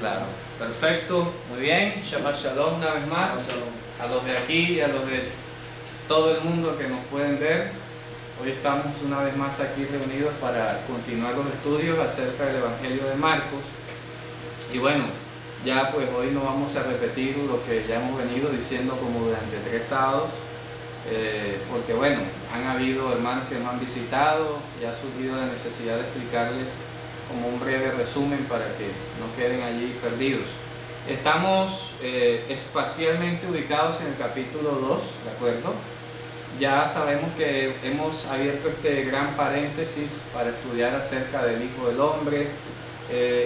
Claro, perfecto, muy bien. Shabbat Shalom una vez más a los de aquí y a los de todo el mundo que nos pueden ver. Hoy estamos una vez más aquí reunidos para continuar los estudios acerca del Evangelio de Marcos. Y bueno, ya pues hoy no vamos a repetir lo que ya hemos venido diciendo como durante 3 sábados, porque bueno, han habido hermanos que nos han visitado y ha surgido la necesidad de explicarles como un breve resumen para que no queden allí perdidos. Estamos espacialmente ubicados en el capítulo 2, ¿de acuerdo? Ya sabemos que hemos abierto este gran paréntesis para estudiar acerca del Hijo del Hombre,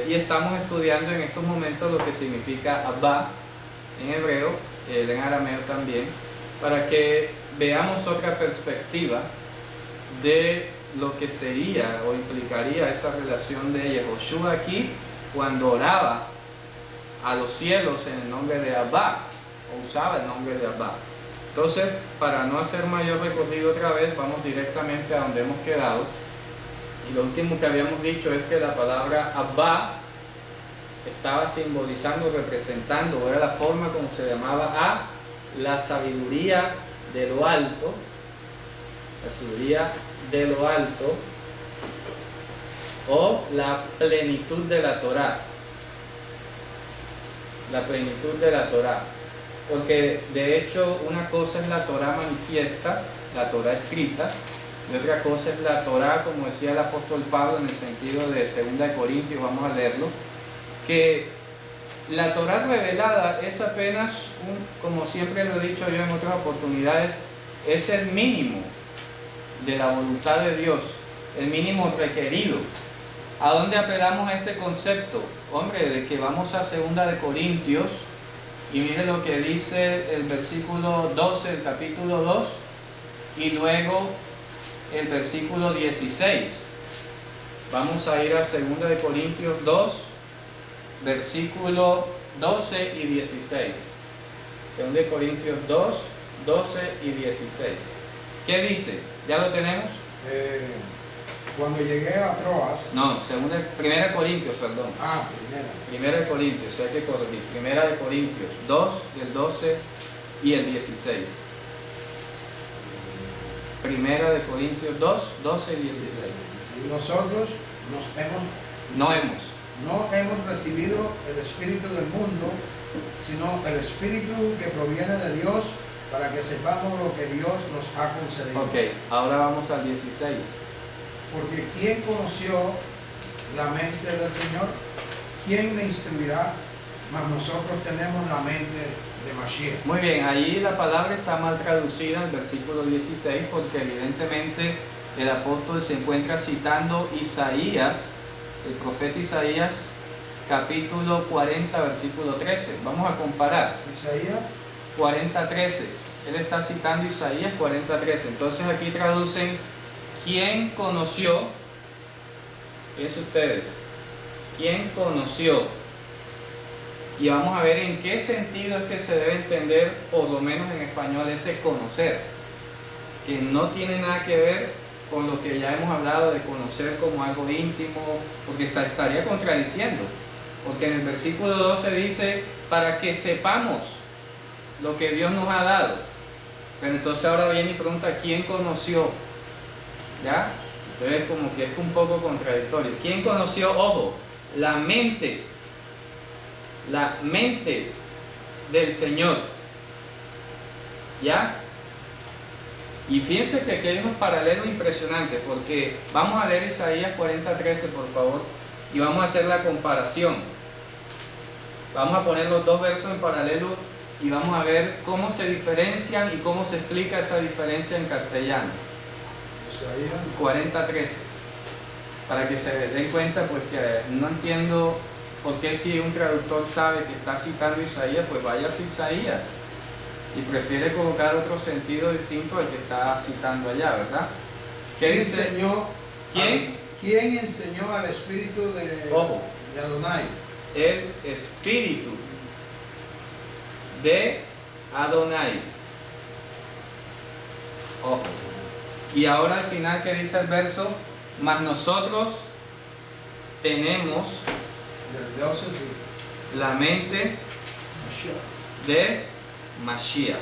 y estamos estudiando en estos momentos lo que significa Abba en hebreo, en arameo también, para que veamos otra perspectiva de lo que sería o implicaría esa relación de Yehoshua aquí cuando oraba a los cielos en el nombre de Abba, o usaba el nombre de Abba. Entonces, para no hacer mayor recorrido otra vez, vamos directamente a donde hemos quedado. Y lo último que habíamos dicho es que la palabra Abba estaba simbolizando, representando, o era la forma como se llamaba a la sabiduría de lo alto, la sabiduría de lo alto, o la plenitud de la Torá, la plenitud de la Torá. Porque de hecho una cosa es la Torá manifiesta, la Torá escrita, y otra cosa es la Torá, como decía el apóstol Pablo en el sentido de 2 Corintios, vamos a leerlo, que la Torá revelada es apenas, como siempre lo he dicho yo en otras oportunidades, es el mínimo de la voluntad de Dios, el mínimo requerido. ¿A dónde apelamos a este concepto? Hombre, de que vamos a 2 Corintios, y miren lo que dice el versículo 12 del capítulo 2, y luego el versículo 16. Vamos a ir a 2 Corintios 2, versículo 12 y 16. 2 Corintios 2, 12 y 16. ¿Qué dice? ¿Ya lo tenemos? Cuando llegué a Troas. No, 1 Corintios, perdón. Primera de Corintios, hay que corregir. 1 Corintios 2, del 12 y el 16. 1 Corintios 2, 12 y 16. Y nosotros No hemos recibido el Espíritu del mundo, sino el Espíritu que proviene de Dios, para que sepamos lo que Dios nos ha concedido. Ok, ahora vamos al 16. Porque ¿quién conoció la mente del Señor? ¿Quién le instruirá? Mas nosotros tenemos la mente de Mashiach. Muy bien, ahí la palabra está mal traducida en el versículo 16, porque evidentemente el apóstol se encuentra citando Isaías, el profeta Isaías, capítulo 40, versículo 13. Vamos a comparar. Isaías 40, 13. Él está citando Isaías 40, 13. Entonces aquí traducen: ¿quién conoció? Fíjense ustedes, ¿quién conoció? Y vamos a ver en qué sentido es que se debe entender, por lo menos en español, ese conocer, que no tiene nada que ver con lo que ya hemos hablado de conocer como algo íntimo, porque estaría contradiciendo, porque en el versículo 12 dice: para que sepamos lo que Dios nos ha dado. Pero entonces ahora viene y pregunta: ¿quién conoció? ¿Ya? Entonces como que es un poco contradictorio. ¿Quién conoció? Ojo, la mente del Señor. ¿Ya? Y fíjense que aquí hay unos paralelos impresionantes, porque vamos a leer Isaías 40:13, por favor, y vamos a hacer la comparación. Vamos a poner los dos versos en paralelo y vamos a ver cómo se diferencian y cómo se explica esa diferencia en castellano. Isaías 40:13, para que se den cuenta, pues que no entiendo por qué, si un traductor sabe que está citando Isaías, pues vaya a Isaías y prefiere colocar otro sentido distinto al que está citando allá, ¿verdad? ¿Qué dice? ¿Quién enseñó al espíritu de Adonai? El espíritu de Adonai. Ojo. Y ahora al final, ¿qué dice el verso? Mas nosotros tenemos Del 12, sí. la mente de Mashiach.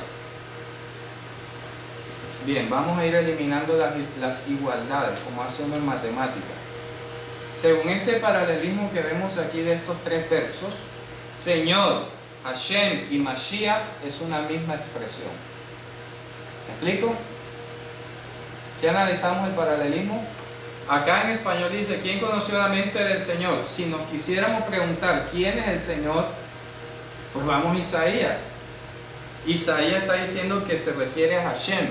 Bien, vamos a ir eliminando las igualdades, como hace uno en matemáticas. Según este paralelismo que vemos aquí de estos tres versos, Señor, Hashem y Mashiach es una misma expresión. ¿Me explico? Si analizamos el paralelismo, acá en español dice, ¿quién conoció la mente del Señor? Si nos quisiéramos preguntar quién es el Señor, pues vamos a Isaías. Isaías está diciendo que se refiere a Hashem.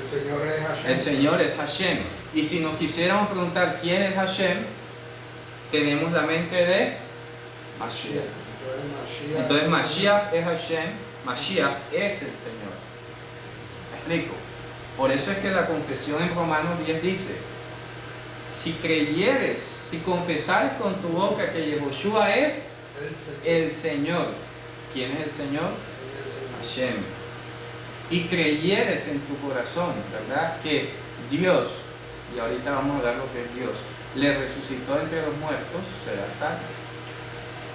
El Señor es Hashem. El Señor es Hashem. Y si nos quisiéramos preguntar quién es Hashem, tenemos la mente de Mashiach. Entonces Mashiach es Hashem, Mashiach es el Señor. ¿Me explico? Por eso es que la confesión en Romanos 10 dice, si creyeres, si confesares con tu boca que Yehoshua es el Señor. ¿Quién es el Señor? Hashem. Y creyeres en tu corazón, ¿verdad? Que Dios, y ahorita vamos a hablar lo que es Dios, le resucitó entre los muertos, será salvo.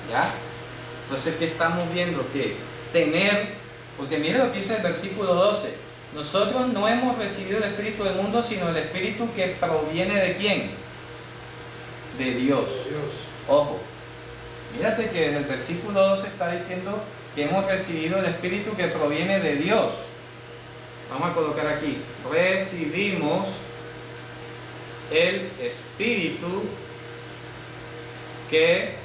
¿Ya? Entonces, ¿qué estamos viendo? Que tener, porque mire lo que dice el versículo 12, nosotros no hemos recibido el Espíritu del mundo, sino el Espíritu que proviene ¿de quién? De Dios. Ojo, mírate que desde el versículo 12 está diciendo que hemos recibido el Espíritu que proviene de Dios. Vamos a colocar aquí, recibimos el Espíritu que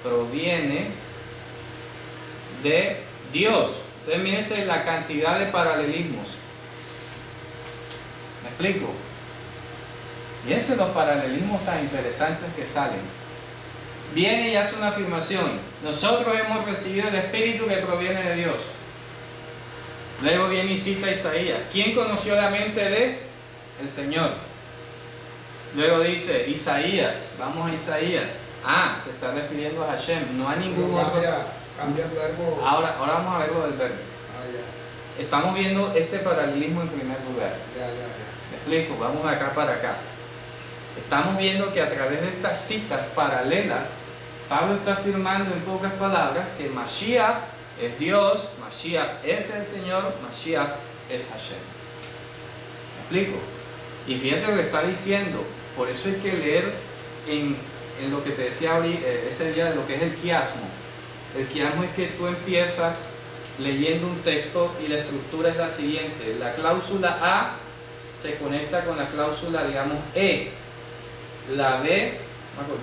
proviene de Dios. Entonces mírense la cantidad de paralelismos. ¿Me explico? Mírense los paralelismos tan interesantes que salen. Viene y hace una afirmación. Nosotros hemos recibido el Espíritu que proviene de Dios. Luego viene y cita Isaías. ¿Quién conoció la mente de el Señor? Luego dice Isaías. Vamos a Isaías. Se está refiriendo a Hashem. No a ningún otro. Cambia el verbo. Ahora vamos a ver lo del verbo. Estamos viendo este paralelismo en primer lugar. ¿Me explico? Vamos de acá para acá. Estamos viendo que a través de estas citas paralelas, Pablo está afirmando en pocas palabras que Mashiach es Dios, Mashiach es el Señor, Mashiach es Hashem. ¿Me explico? Y fíjate lo que está diciendo. Por eso hay que leer en lo que te decía ese día de lo que es el quiasmo. El quiasmo es que tú empiezas leyendo un texto y la estructura es la siguiente. La cláusula A se conecta con la cláusula, digamos, E. La B,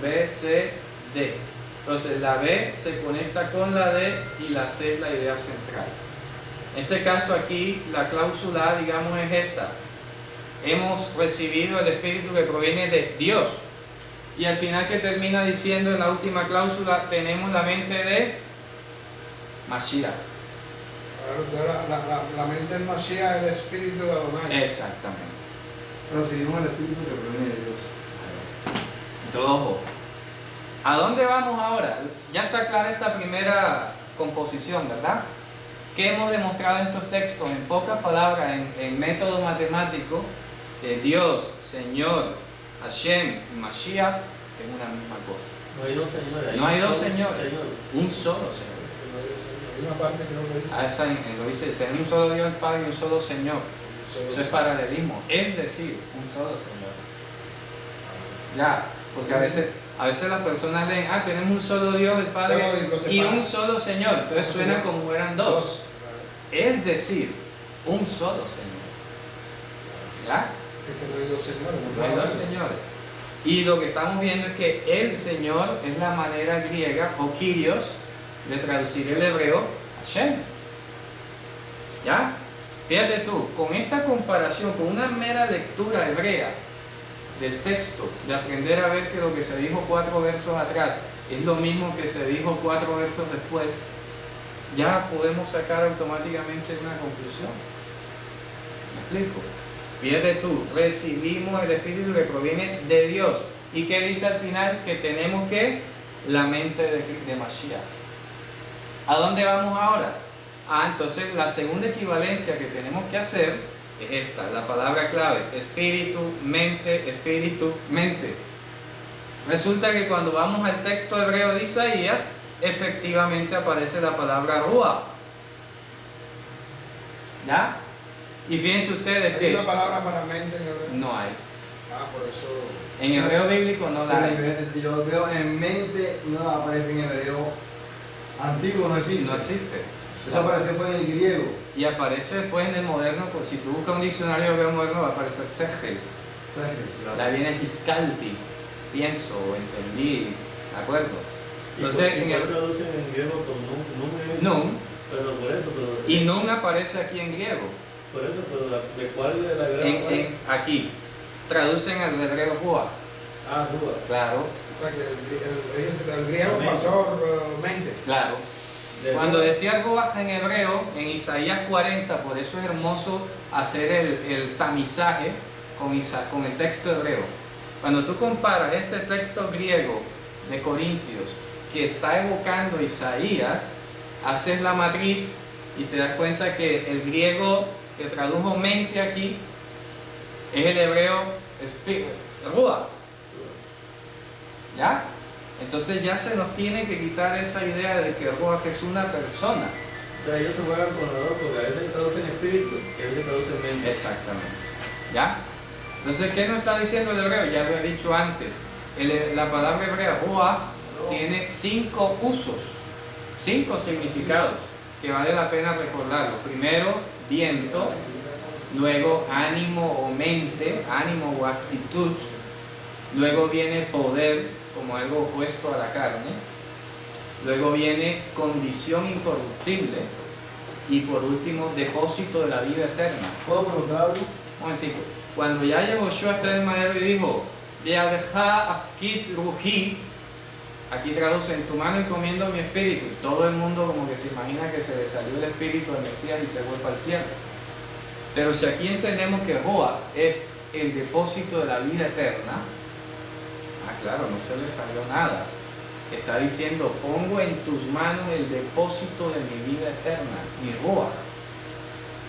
B, C, D. Entonces la B se conecta con la D y la C es la idea central. En este caso aquí, la cláusula A, digamos, es esta. Hemos recibido el Espíritu que proviene de Dios. Y al final que termina diciendo en la última cláusula, tenemos la mente de Mashiach. La mente del Mashiach es el Espíritu de Adonai. Exactamente. Recibimos el Espíritu que proviene de Dios. Entonces, ojo. ¿A dónde vamos ahora? Ya está clara esta primera composición, ¿verdad? ¿Qué hemos demostrado en estos textos? En pocas palabras, en método matemático, que Dios, Señor, Hashem y Mashiach es una misma cosa. No hay dos señores. No hay dos señores. Un solo Señor. Hay una parte que no lo dice. Lo dice, tenemos un solo Dios el Padre y un solo Señor. Eso es paralelismo. Es decir, un solo Señor. Ya, porque a veces las personas leen, tenemos un solo Dios el Padre y un solo Señor. Entonces suena como eran dos. Es decir, un solo Señor. ¿Ya? Es que no hay dos señores. No hay dos señores. Y lo que estamos viendo es que el Señor es la manera griega, o Kyrios, de traducir el hebreo Hashem. ¿Ya? Fíjate tú, con esta comparación, con una mera lectura hebrea del texto, de aprender a ver que lo que se dijo 4 versos atrás es lo mismo que se dijo 4 versos después, ya podemos sacar automáticamente una conclusión. ¿Me explico? Fíjate tú, recibimos el Espíritu que proviene de Dios. ¿Y qué dice al final? Que tenemos que la mente de Mashiach. ¿A dónde vamos ahora? Entonces la segunda equivalencia que tenemos que hacer es esta, la palabra clave, espíritu, mente, espíritu, mente. Resulta que cuando vamos al texto hebreo de Isaías, efectivamente aparece la palabra ruach. ¿Ya? Y fíjense ustedes ¿Hay que una palabra para mente en hebreo? no hay. Por eso. En hebreo bíblico no la hay. Yo veo en mente, no aparece en hebreo antiguo, no existe. No existe. Eso apareció fue en el griego. Y aparece después en el moderno, pues si tú buscas un diccionario hebreo moderno va a aparecer Segel. La viene Iskalti, pienso o entendí, ¿de acuerdo? Entonces, ¿Y por qué traducen en griego con nun? Nun, Pero por eso, y Nun aparece aquí en griego. Por eso, pero ¿de cuál de la griega? Aquí, traducen al hebreo Ruach. Ruach. Claro, O sea que el griego pasó mente. claro. Cuando decía Ruach en hebreo, en Isaías 40, por eso es hermoso hacer el tamizaje con el texto hebreo. Cuando tú comparas este texto griego de Corintios que está evocando Isaías, haces la matriz y te das cuenta que el griego que tradujo mente aquí es el hebreo Ruach. ¿Ya? Entonces ya se nos tiene que quitar esa idea de que Ruach es una persona. O sea, ellos se juegan con los dos, porque a veces traducen espíritu y a veces traducen mente. Exactamente. ¿Ya? Entonces, ¿qué nos está diciendo el hebreo? Ya lo he dicho antes. La palabra hebrea Ruach tiene 5 usos, 5 significados que vale la pena recordarlos. Primero, viento. Luego, ánimo o mente, ánimo o actitud. Luego viene poder, como algo opuesto a la carne. Luego viene condición incorruptible. Y por último, depósito de la vida eterna. ¿Puedo preguntar algo? Un momentico. Cuando ya llegó Joshua hasta el madero y dijo, Be'adeja afkid ruhi, aquí traduce, en tu mano encomiendo mi espíritu. Todo el mundo como que se imagina que se le salió el espíritu del Mesías y se fue para el cielo. Pero si aquí entendemos que Ruach es el depósito de la vida eterna, claro, no se le salió nada. Está diciendo, pongo en tus manos el depósito de mi vida eterna, mi Ruach.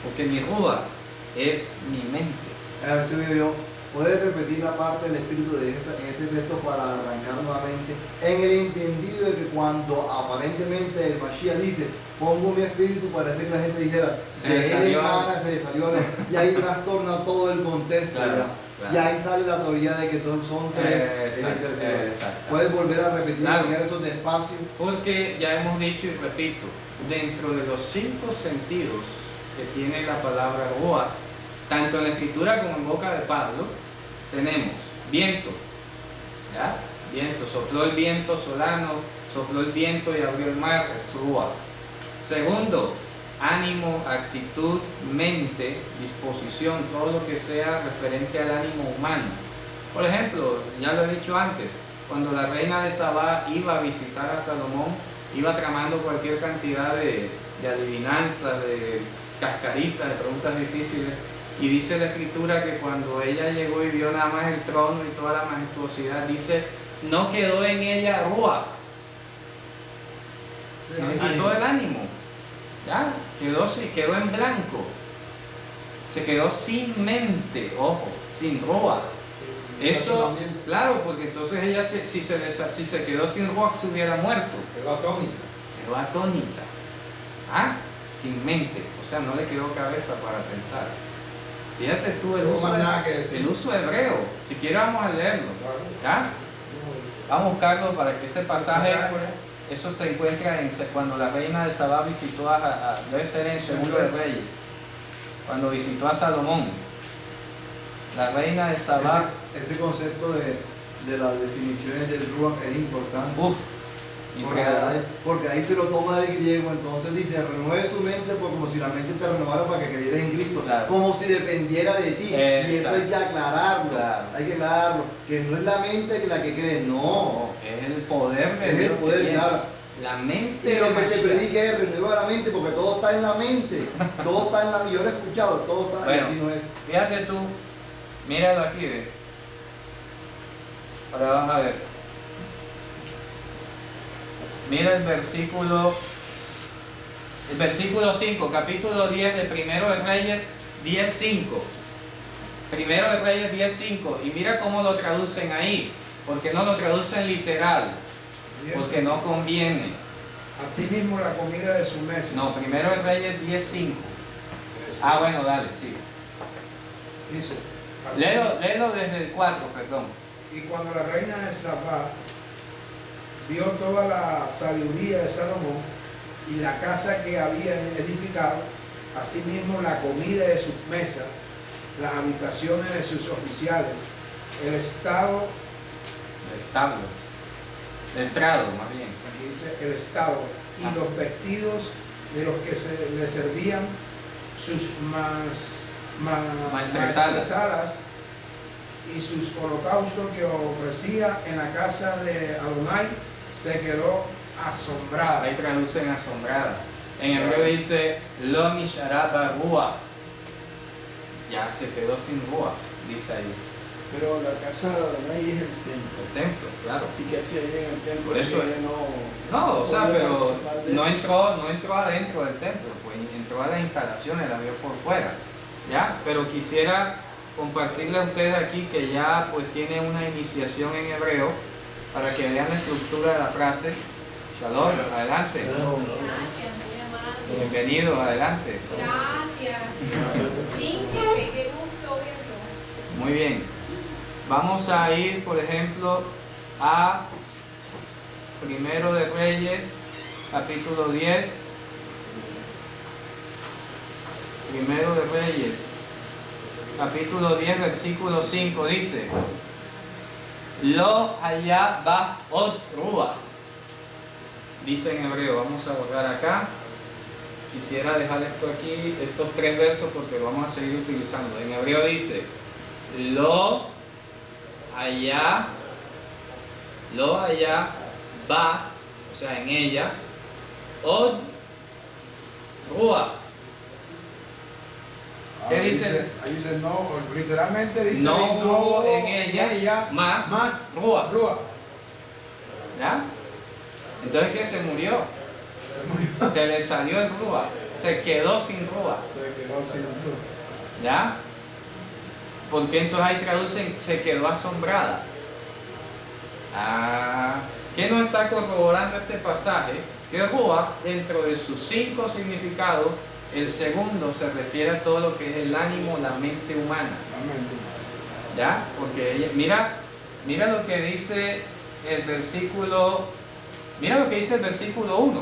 Porque mi Ruach es mi mente. A ver si veo yo. ¿Puedes repetir la parte del espíritu en este texto para arrancar nuevamente? En el entendido de que cuando aparentemente el Mashiach dice, pongo mi espíritu, parece que la gente dijera, se le salió, y ahí trastorna todo el contexto. Claro. Y ahí sale la teoría de que todos son 3. ¿Puedes volver a repetir esos despacios? Porque ya hemos dicho y repito, dentro de los 5 sentidos que tiene la palabra Ruach, tanto en la escritura como en boca de Pablo, tenemos viento, ¿ya? Viento, sopló el viento solano, sopló el viento y abrió el mar, es Ruach. Segundo, ánimo, actitud, mente, disposición, todo lo que sea referente al ánimo humano. Por ejemplo, ya lo he dicho antes, cuando la reina de Sabá iba a visitar a Salomón, iba tramando cualquier cantidad de adivinanzas, de cascaritas, de preguntas difíciles, y dice la escritura que cuando ella llegó y vio nada más el trono y toda la majestuosidad, dice, no quedó en ella Ruach, y todo el ánimo. ¿Ya? Quedó en blanco. Se quedó sin mente, ojo, sin Ruach. Eso, claro, porque entonces ella si se quedó sin Ruach se hubiera muerto. Quedó atónita. Quedó atónita. ¿Ah? Sin mente. O sea, no le quedó cabeza para pensar. Fíjate tú el uso hebreo. Si quieres vamos a leerlo. ¿Ya? Vamos a buscarlo para que ese pasaje... Eso se encuentra cuando la reina de Sabá visitó debe ser en Segundo de Reyes, cuando visitó a Salomón. La reina de Sabá. Ese concepto de las definiciones del Ruach es importante. Porque ahí se lo toma del griego, entonces dice, renueve su mente como si la mente te renovara para que creyeras en Cristo, claro. Como si dependiera de ti. Exacto. Y eso hay que aclararlo, claro. Hay que aclararlo, que no es la mente la que cree, no. Es el poder de Dios. Es el poder, claro. La mente. Y lo que se predica es renueva la mente, porque todo está en la mente, todo está en la mente. Yo lo he escuchado, todo está bueno, así no es. Fíjate tú, míralo aquí, ve. Ahora vamos a ver. Mira el versículo 5, capítulo 10 de Primero de Reyes 10:5. Primero de Reyes 10:5. Y mira cómo lo traducen ahí. Porque no lo traducen literal. Porque no conviene. Asimismo la comida de su mesa. No, primero el Reyes 10:5. Ah, bueno, dale, sí. Dice, Léelo desde el 4, perdón. y cuando la reina de Sabá vio toda la sabiduría de Salomón y la casa que había edificado, asimismo la comida de sus mesas, las habitaciones de sus oficiales, el estrado más bien. aquí dice el estado, y los vestidos de los que le servían, sus maestresalas y sus holocaustos que ofrecía en la casa de Adonai, se quedó asombrada. Ahí traducen asombrada. En hebreo dice Lo Nisharaba Ruach. Ya se quedó sin Ruach, dice ahí. Pero la casa de Adonai es el templo. El templo, claro. ¿Y qué hacía ahí en el templo? Por eso ella no, o sea, pero no de entró adentro del templo, pues entró a las instalaciones, la vio por fuera, ¿ya? Pero quisiera compartirle a ustedes aquí que ya pues tiene una iniciación en hebreo para que vean la estructura de la frase. Shalom, adelante. Gracias, muy amable. Bienvenido, adelante. Gracias. Príncipe, qué gusto verlo. Muy bien. Vamos a ir, por ejemplo, a Primero de Reyes, capítulo 10. Primero de Reyes, capítulo 10, versículo 5, dice: Lo haya ba ot ruach. Dice en hebreo, vamos a borrar acá. Quisiera dejar esto aquí, estos 3 versos, porque lo vamos a seguir utilizando. En hebreo dice: Lo haya ba, o sea, en ella, od ruach. ¿Qué dice? Ahí dice no, literalmente dice No hubo en ella ella más ruach. Ruach. ¿Ya? Entonces, ¿qué? Se murió. Se le salió el ruach. Se quedó sin ruach. Se quedó sin ruach. ¿Ya? Porque entonces ahí traducen, se quedó asombrada. ¿Qué nos está corroborando este pasaje? Que ruach, dentro de sus 5 significados, el segundo se refiere a todo lo que es el ánimo, la mente humana. ¿Ya? Porque ella, mira lo que dice el versículo, mira lo que dice el versículo 1.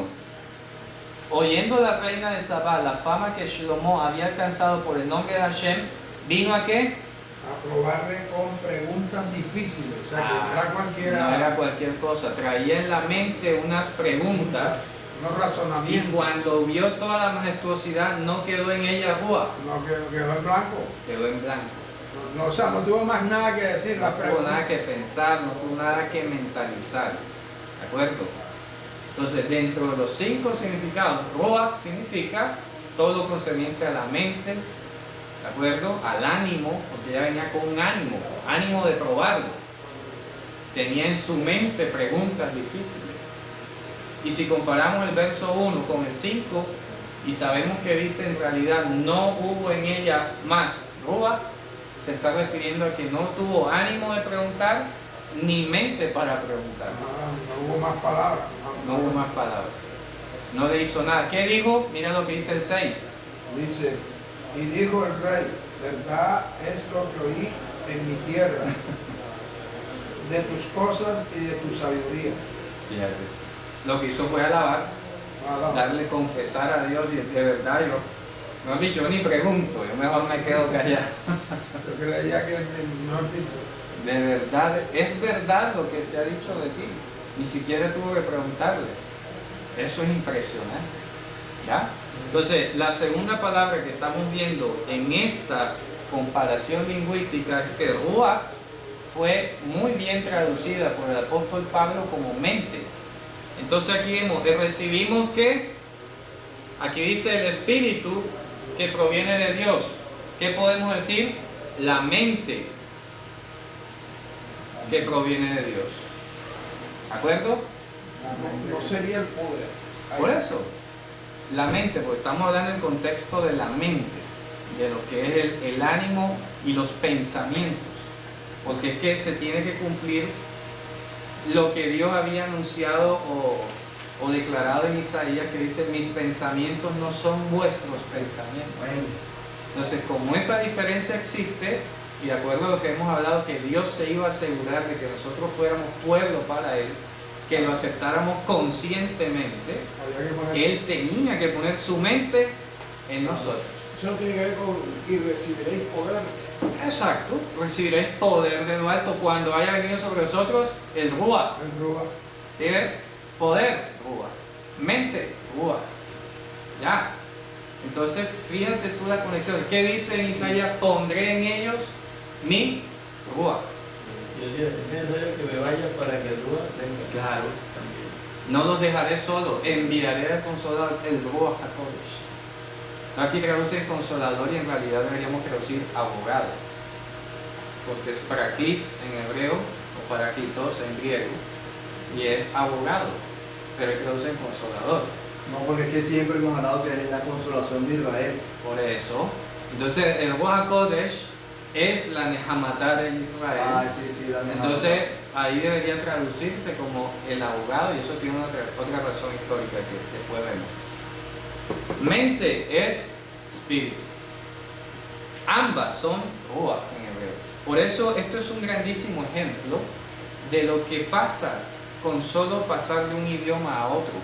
Oyendo la reina de Sabá la fama que Shlomo había alcanzado por el nombre de Hashem, ¿vino a qué? A probarle con preguntas difíciles. O sea, que no era cualquiera. No era cualquier cosa. Traía en la mente unas preguntas. Unos razonamientos. Y cuando vio toda la majestuosidad, no quedó en ella ruach. No, quedó en blanco. Quedó en blanco. No, o sea, no tuvo más nada que decir. No tuvo nada que pensar, no tuvo nada que mentalizar. ¿De acuerdo? Entonces, dentro de los 5 significados, ruach significa todo lo concerniente a la mente, ¿de acuerdo? Al ánimo, porque ella venía con un ánimo de probarlo. Tenía en su mente preguntas difíciles. Y si comparamos el verso 1 con el 5, y sabemos que dice en realidad no hubo en ella más ruach, se está refiriendo a que no tuvo ánimo de preguntar, ni mente para preguntar. No hubo más palabras. No hubo más palabras. No le hizo nada. ¿Qué dijo? Mira lo que dice el 6. Dice, y dijo el rey, verdad es lo que oí en mi tierra, de tus cosas y de tu sabiduría. Fíjate. Lo que hizo fue alabar, darle confesar a Dios, y de verdad yo ni pregunto, yo mejor me quedo callado. Yo creía que mejor dicho. De verdad, es verdad lo que se ha dicho de ti. Ni siquiera tuvo que preguntarle. Eso es impresionante. ¿Ya? Entonces, la segunda palabra que estamos viendo en esta comparación lingüística es que ruach fue muy bien traducida por el apóstol Pablo como mente. Entonces aquí recibimos que, aquí dice el espíritu que proviene de Dios. ¿Qué podemos decir? La mente que proviene de Dios. ¿De acuerdo? No sería el poder. Por eso, la mente, porque estamos hablando en contexto de la mente, de lo que es el ánimo y los pensamientos. Porque es que se tiene que cumplir lo que Dios había anunciado o declarado en Isaías, que dice: mis pensamientos no son vuestros pensamientos. Entonces, como esa diferencia existe, y de acuerdo a lo que hemos hablado, que Dios se iba a asegurar de que nosotros fuéramos pueblo para Él, que lo aceptáramos conscientemente, Él tenía que poner su mente en nosotros. Eso tiene que ver con: y recibiréis poder. Exacto, recibiréis poder de lo alto cuando haya venido sobre vosotros el Ruach. El Ruach. ¿Sí ves? Poder, Ruach. Mente, Ruach. Ya. Entonces, fíjate tú la conexión. ¿Qué dice en Isaías? Pondré en ellos mi Ruach. Y es necesario que me vaya para que el Ruach venga. Claro, también. No los dejaré solos, enviaré al Consolador, el Ruach HaKodesh. Aquí traduce consolador y en realidad deberíamos traducir abogado, porque es paraklits en hebreo o paraklitos en griego, y es abogado, pero él traduce en consolador. No, porque es que siempre hemos hablado que es la consolación de Israel. Por eso, entonces el Ruach HaKodesh es la Nehamatá de Israel. Sí, la Nehamatá. Entonces ahí debería traducirse como el abogado, y eso tiene otra razón histórica que después vemos. Mente es espíritu. Ambas son Ruach en hebreo. Por eso esto es un grandísimo ejemplo de lo que pasa con solo pasar de un idioma a otro.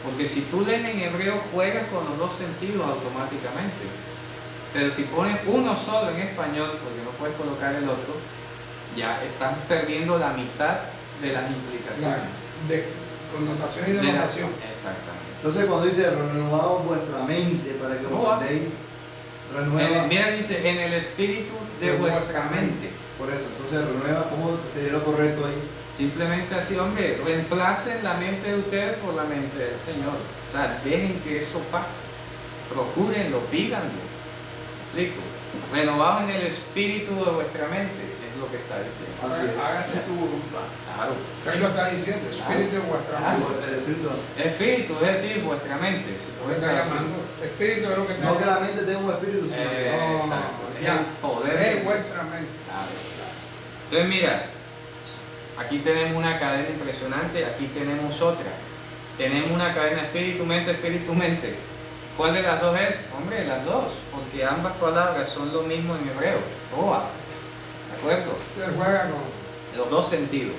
Porque si tú lees en hebreo, juegas con los dos sentidos automáticamente. Pero si pones uno solo en español, porque no puedes colocar el otro, ya estás perdiendo la mitad de las implicaciones. De connotación y denotación. Exactamente. Entonces, cuando dice renovado vuestra mente para que os andéis, renueva. Mira, dice en el espíritu de vuestra mente. Por eso, entonces renueva, ¿cómo sería lo correcto ahí? Simplemente así, hombre, reemplacen la mente de ustedes por la mente del Señor. O sea, dejen que eso pase. Procúrenlo, pídanlo. ¿Explico? Renovados en el espíritu de vuestra mente, es lo que está diciendo. Hágase tu voluntad. Claro. Ahí lo está diciendo, espíritu de vuestra mente. Espíritu, es decir, vuestra mente. Lo que está llamando. Espíritu es lo que está llamando. No que la mente tenga un espíritu, sino que exacto. Es el poder de vuestra mente. Claro. Entonces, mira, aquí tenemos una cadena impresionante, aquí tenemos otra. Tenemos una cadena espíritu-mente, espíritu-mente. ¿Cuál de las dos es? Hombre, las dos, porque ambas palabras son lo mismo en hebreo. Ruach. ¿De acuerdo? Se juega con los dos sentidos.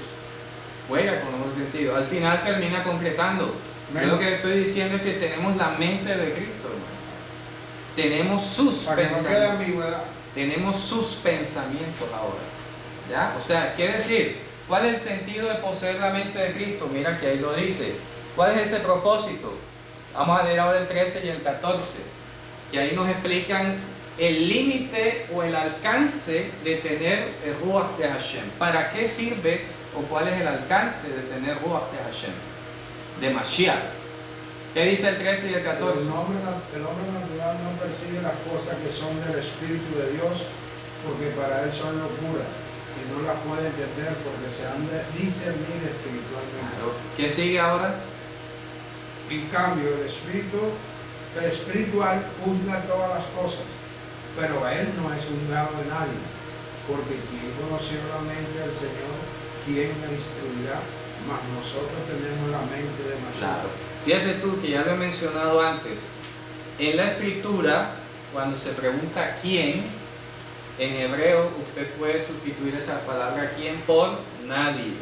Juega con los dos sentidos. Al final termina concretando. Yo lo que estoy diciendo es que tenemos la mente de Cristo, hermano. Tenemos sus pensamientos. Tenemos sus pensamientos ahora. ¿Ya? O sea, ¿qué decir? ¿Cuál es el sentido de poseer la mente de Cristo? Mira que ahí lo dice. ¿Cuál es ese propósito? Vamos a leer ahora el 13 y el 14, que ahí nos explican el límite o el alcance de tener el Ruach de Hashem. ¿Para qué sirve o cuál es el alcance de tener Ruach de Hashem? De Mashiach. ¿Qué dice el 13 y el 14? El hombre natural no percibe las cosas que son del Espíritu de Dios, porque para él son locura y no las puede entender porque se han de discernir espiritualmente. Claro. ¿Qué sigue ahora? En cambio, el espiritual juzga todas las cosas, pero él no es juzgado de nadie, porque quien conoció la mente del Señor, ¿quién me instruirá? Mas nosotros tenemos la mente de Mashiach. Claro. Fíjate tú que ya lo he mencionado antes. En la escritura, cuando se pregunta quién, en hebreo usted puede sustituir esa palabra quién por nadie.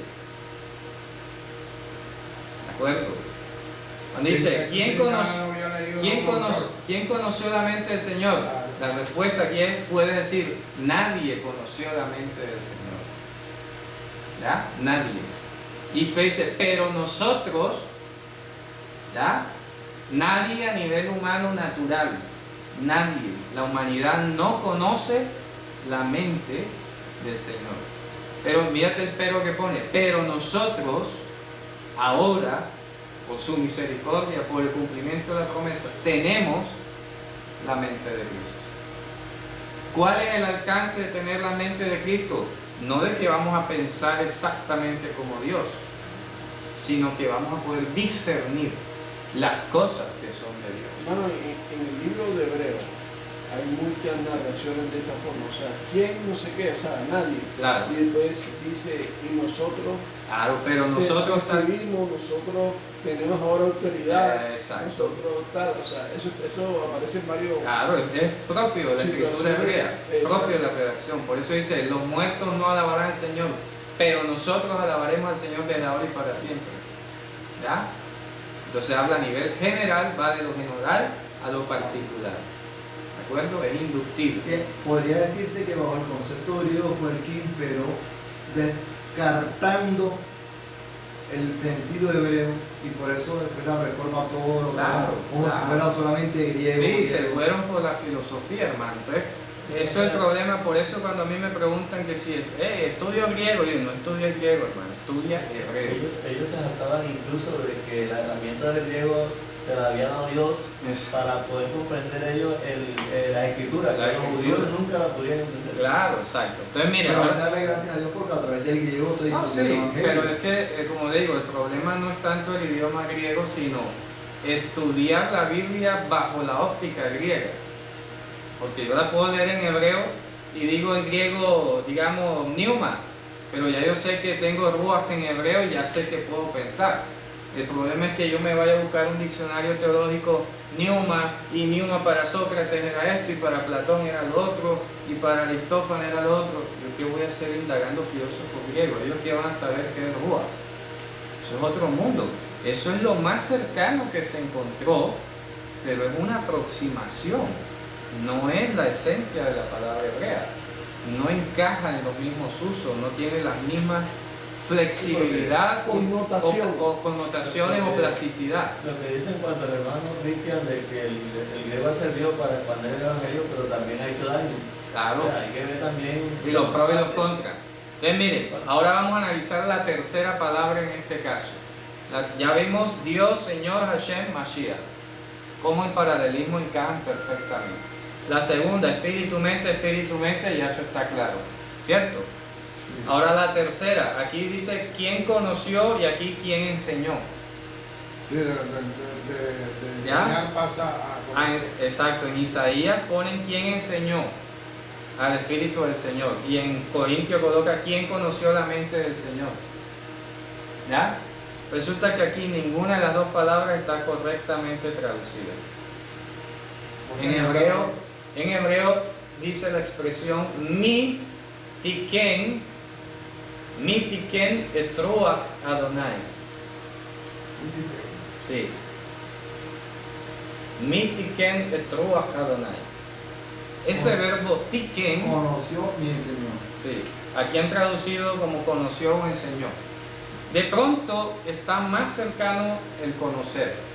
¿De acuerdo? Cuando dice, ¿quién conoció la mente del Señor? La respuesta aquí puede decir, nadie conoció la mente del Señor. ¿Ya? Nadie. Y dice, pero nosotros, ¿ya? Nadie a nivel humano natural, nadie, la humanidad no conoce la mente del Señor. Pero mírate el pero que pone, pero nosotros, ahora, por su misericordia, por el cumplimiento de la promesa, tenemos la mente de Cristo. ¿Cuál es el alcance de tener la mente de Cristo? No de que vamos a pensar exactamente como Dios, sino que vamos a poder discernir las cosas que son de Dios. Bueno, en el libro de Hebreo, hay muchas narraciones de esta forma, o sea, ¿quién no sé qué? O sea, nadie. Claro. Y después dice, y nosotros, claro, pero nosotros recibimos, nosotros tenemos ahora autoridad, exacto. nosotros tal, o sea, eso aparece en varios... Claro, es propio de la escritura hebrea, propio de la redacción. Por eso dice, los muertos no alabarán al Señor, pero nosotros alabaremos al Señor desde ahora y para siempre. ¿Ya? Entonces habla a nivel general, va de lo general a lo particular. ¿De acuerdo? Es inductivo. Podría decirse que bajo el concepto griego fue el que imperó, descartando el sentido hebreo, y por eso después la reforma todo lo como si fuera solamente griego. Sí, griego. se fueron por la filosofía, hermano. Entonces, eso es el problema. Por eso cuando a mí me preguntan que si estudio griego, yo no estudio griego, hermano, estudia hebreo. Ellos se jactaban incluso de que la herramienta del griego se la había dado Dios para poder comprender ellos la escritura, que los judíos nunca la podían entender. Claro, exacto. Entonces, mire, pero darle gracias a Dios porque a través del griego se hizo el evangelio. Pero es que, como digo, el problema no es tanto el idioma griego, sino estudiar la Biblia bajo la óptica griega. Porque yo la puedo leer en hebreo y digo en griego, digamos, pneuma, pero ya yo sé que tengo ruach en hebreo y ya sé que puedo pensar. El problema es que yo me vaya a buscar un diccionario teológico pneuma, y pneuma para Sócrates era esto, y para Platón era lo otro, y para Aristófanes era lo otro. ¿Yo qué voy a hacer indagando filósofos griegos? Ellos que van a saber qué es ruach. Eso es otro mundo. Eso es lo más cercano que se encontró, pero es una aproximación. No es la esencia de la palabra hebrea, no encaja en los mismos usos, no tiene las mismas flexibilidad o connotaciones o plasticidad. Lo que dice en cuanto al hermano Cristian de que el griego ha servido para expandir el evangelio, pero también ha hecho daño. Claro. O sea, hay que ver también y los pros y los contras. Entonces miren, ahora vamos a analizar la tercera palabra en este caso. Ya vimos Dios, Señor, Hashem, Mashiach. Cómo en paralelismo encajan perfectamente. La segunda, espíritu, mente, ya eso está claro, ¿cierto? Sí. Ahora la tercera, aquí dice quién conoció y aquí quién enseñó. Sí, de enseñar pasa a conocer. Exacto, en Isaías ponen quién enseñó al Espíritu del Señor, y en Corintio coloca quién conoció la mente del Señor. ¿Ya? Resulta que aquí ninguna de las dos palabras está correctamente traducida. En hebreo dice la expresión mi tiken etruach Adonai. Sí. Mi tiken etruach Adonai. Ese verbo tiken conoció y enseñó. Sí. Aquí han traducido como conoció o enseñó. De pronto está más cercano el conocer.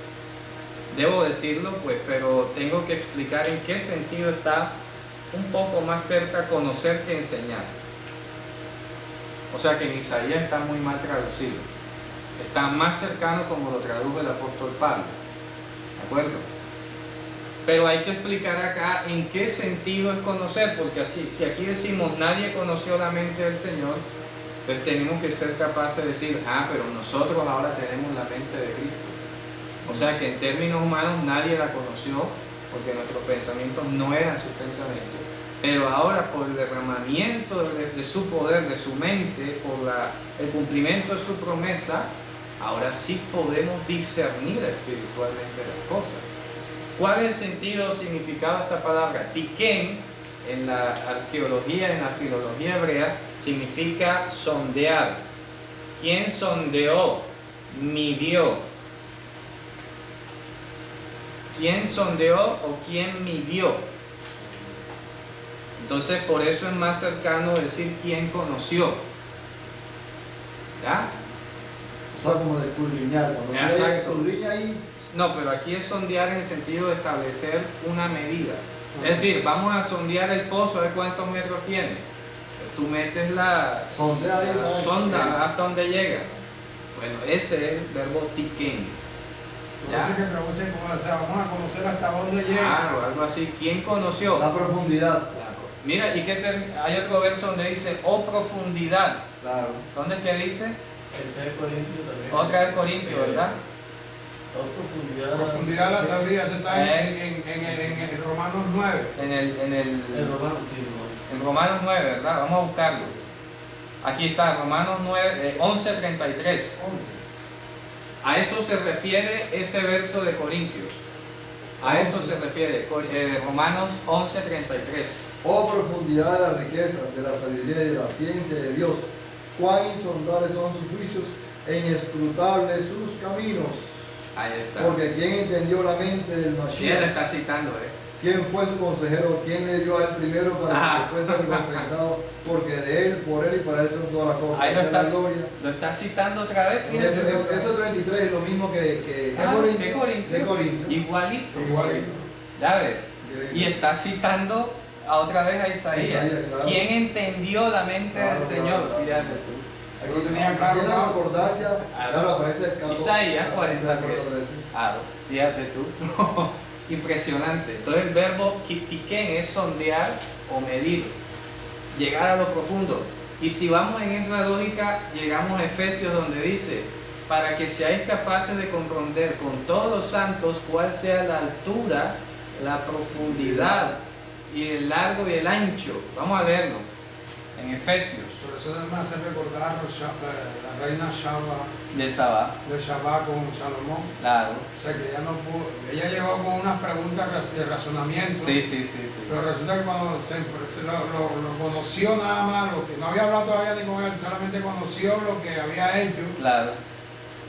Debo decirlo, pues, pero tengo que explicar en qué sentido está un poco más cerca conocer que enseñar. O sea que en Isaías está muy mal traducido. Está más cercano como lo tradujo el apóstol Pablo. ¿De acuerdo? Pero hay que explicar acá en qué sentido es conocer, porque así, si aquí decimos nadie conoció la mente del Señor, pues tenemos que ser capaces de decir, pero nosotros ahora tenemos la mente de Cristo. O sea que en términos humanos nadie la conoció, porque nuestros pensamientos no eran sus pensamientos. Pero ahora por el derramamiento de su poder, de su mente, por el cumplimiento de su promesa, ahora sí podemos discernir espiritualmente las cosas. ¿Cuál es el sentido o significado de esta palabra? Tiken, en la arqueología, en la filología hebrea, significa sondear. ¿Quién sondeó? Midió. ¿Quién sondeó o quién midió? Entonces por eso es más cercano decir quién conoció. ¿Ya? O sea, como de escudriñar. Cuando escudriña ahí. No, pero aquí es sondear en el sentido de establecer una medida. Es decir, vamos a sondear el pozo, a ver cuántos metros tiene. Tú metes la sonda hasta donde llega. Bueno, ese es el verbo tiken. Así que traduce como, o sea, vamos a conocer hasta dónde llega. Claro, algo así. ¿Quién conoció? La profundidad. Claro. Mira, y hay otro verso donde dice, profundidad. Claro. ¿Dónde es que dice? Ese es Corintio también. Otra vez Corintio, ¿verdad? Profundidad de la sabiduría, eso está en Romanos 9. En Romanos 9, ¿verdad? Vamos a buscarlo. Aquí está, Romanos 9, 11:33. A eso se refiere ese verso de Corintios. A eso se refiere Romanos 11:33. Oh profundidad de la riqueza, de la sabiduría y de la ciencia de Dios, cuán insondables son sus juicios e inescrutables sus caminos. Ahí está. Porque ¿quién entendió la mente del Mashiach? ¿Quién le está citando? ¿Quién fue su consejero? ¿Quién le dio a él primero para que fuese recompensado? Porque de él, por él y para él son todas las cosas. Ahí lo está citando otra vez. Eso 33 es lo mismo que de Corintios. Igualito. Ya ves. Y Increíble. está citando otra vez a Isaías. Claro. ¿Quién entendió la mente del Señor? Claro. Fíjate tú. Aquí tenía claro en la concordancia, claro, aparece el 14. Isaías 43. Claro, fíjate tú. Impresionante. Entonces el verbo tiken es sondear o medir, llegar a lo profundo. Y si vamos en esa lógica, llegamos a Efesios donde dice, para que seáis capaces de comprender con todos los santos cuál sea la altura, la profundidad y el largo y el ancho. Vamos a verlo en Efesios. Por eso además se recordar la reina Shaba De Sabá. de Shabá con Salomón. Claro. O sea que ella no pudo, ella llegó con unas preguntas de razonamiento. Sí. Pero resulta que cuando lo conoció nada más, lo que no había hablado todavía ni con él, solamente conoció lo que había hecho. Claro.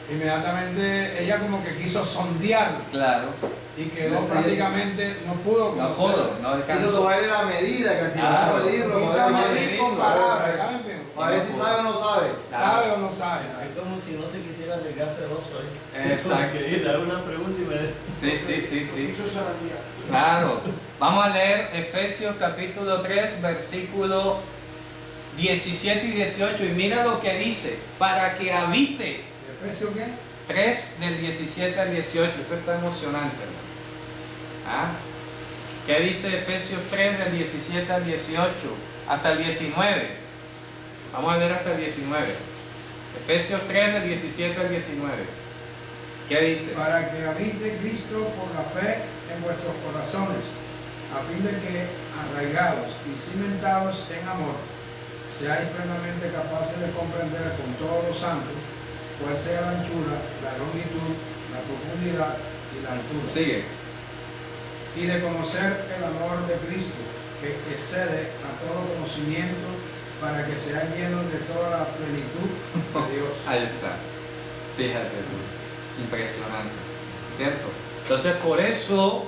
Inmediatamente ella como que quiso sondearlo. Claro. Y quedó prácticamente, no pudo conocerlo. No alcanzó. Quiso tomarle la medida, casi Claro. para medirlo. Quiso medir con palabras, ¿ya ven? A ver si sabe o no sabe. ¿Sabe o no sabe? Es como si no se quisiera negar celoso ahí. Exacto. Que ir a una pregunta y me... Sí. Eso será mía. Claro. Vamos a leer Efesios capítulo 3, versículo 17 y 18. Y mira lo que dice. Para que habite. ¿Efesios qué? 3 del 17 al 18. Esto está emocionante, hermano. ¿Ah? ¿Qué dice Efesios 3 del 17 al 18? Hasta el 19. Vamos a leer hasta el 19. Efesios 3 del 17 al 19. ¿Qué dice? Para que habite Cristo por la fe en vuestros corazones, a fin de que, arraigados y cimentados en amor, seáis plenamente capaces de comprender con todos los santos cuál sea la anchura, la longitud, la profundidad y la altura. Sigue. Y de conocer el amor de Cristo, que excede a todo conocimiento, para que sean llenos de toda la plenitud de Dios. Ahí está. Fíjate tú. Impresionante. ¿Cierto? Entonces por eso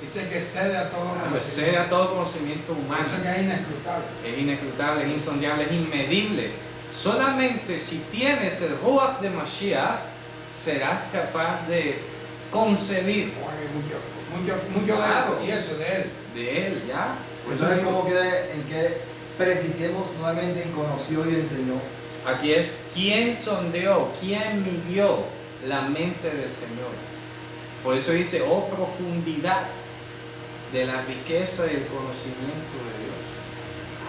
dice que excede a todo conocimiento. excede a todo conocimiento humano. Eso que es inescrutable. Es inescrutable, es insondable, es inmedible. Solamente si tienes el Ruach de Mashiach, serás capaz de concebir. Mucho Claro. de él, y eso de él. De él, ¿ya? Entonces, ¿cómo queda en que precisemos nuevamente en conoció y enseñó? Aquí es quién sondeó, quién midió la mente del Señor. Por eso dice, oh profundidad de la riqueza y el conocimiento de Dios.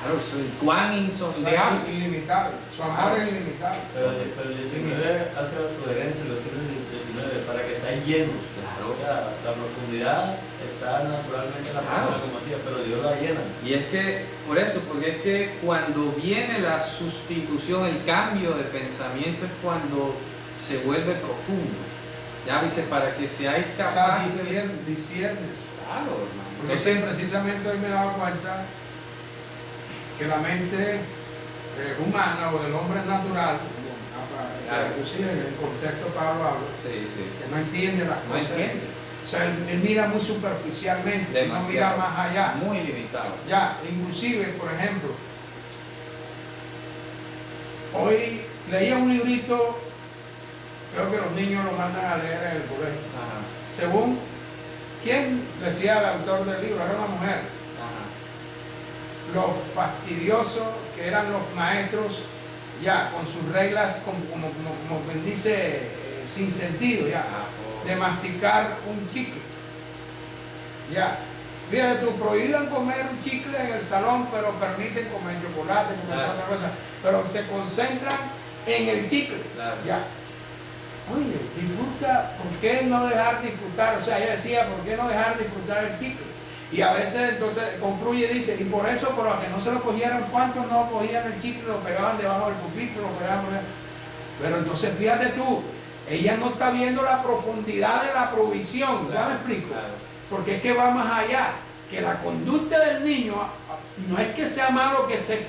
Claro, eso es cuán insondable. Es ilimitable. Su amor es ilimitable. Pero el 19 hace la sugerencia, el versículo 19, para que sean llenos. Claro. O sea, la profundidad está naturalmente en la persona como decía, pero Dios la llena. Y es que, por eso, porque es que cuando viene la sustitución, el cambio de pensamiento es cuando se vuelve profundo. Ya dice, para que seáis capaces. O sea, disiernes. Claro, hermano. Porque Entonces, precisamente hoy me he dado cuenta que la mente humana o del hombre natural, inclusive en el contexto Pablo habla, sí. que no entiende las No cosas. entiende. O sea, él mira muy superficialmente, no mira Demasiado. más allá. Muy limitado. Ya, inclusive, por ejemplo, hoy leía un librito, creo que los niños lo mandan a leer en el colegio. Ajá. Según, ¿quién decía el autor del libro? Era una mujer. Ajá. Lo fastidioso que eran los maestros, ya, con sus reglas, como quien dice, sin sentido, ya, de masticar un chicle. Ya, fíjate tú, prohíban comer un chicle en el salón, pero permiten comer chocolate, comer otra cosa, pero se concentran en el chicle. Claro. Ya. oye, disfruta, ¿por qué no dejar disfrutar? O sea, ella decía, ¿por qué no dejar disfrutar el chicle? Y a veces entonces concluye y dice, y por eso, para que no se lo cogieran, ¿cuántos no cogían el chicle, lo pegaban debajo del pupitre, lo pegaban por ahí? Pero entonces fíjate tú, ella no está viendo la profundidad de la provisión, ¿ya me explico? Porque es que va más allá, que la conducta del niño no es que sea malo que se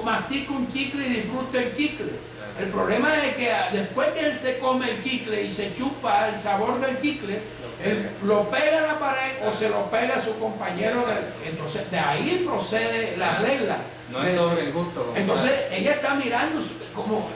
mastique un chicle y disfrute el chicle. El problema es que después que él se come el chicle y se chupa el sabor del chicle, él lo pega a la pared o se lo pega a su compañero. Entonces de ahí procede la regla. No es sobre el gusto. Entonces ella está mirando como,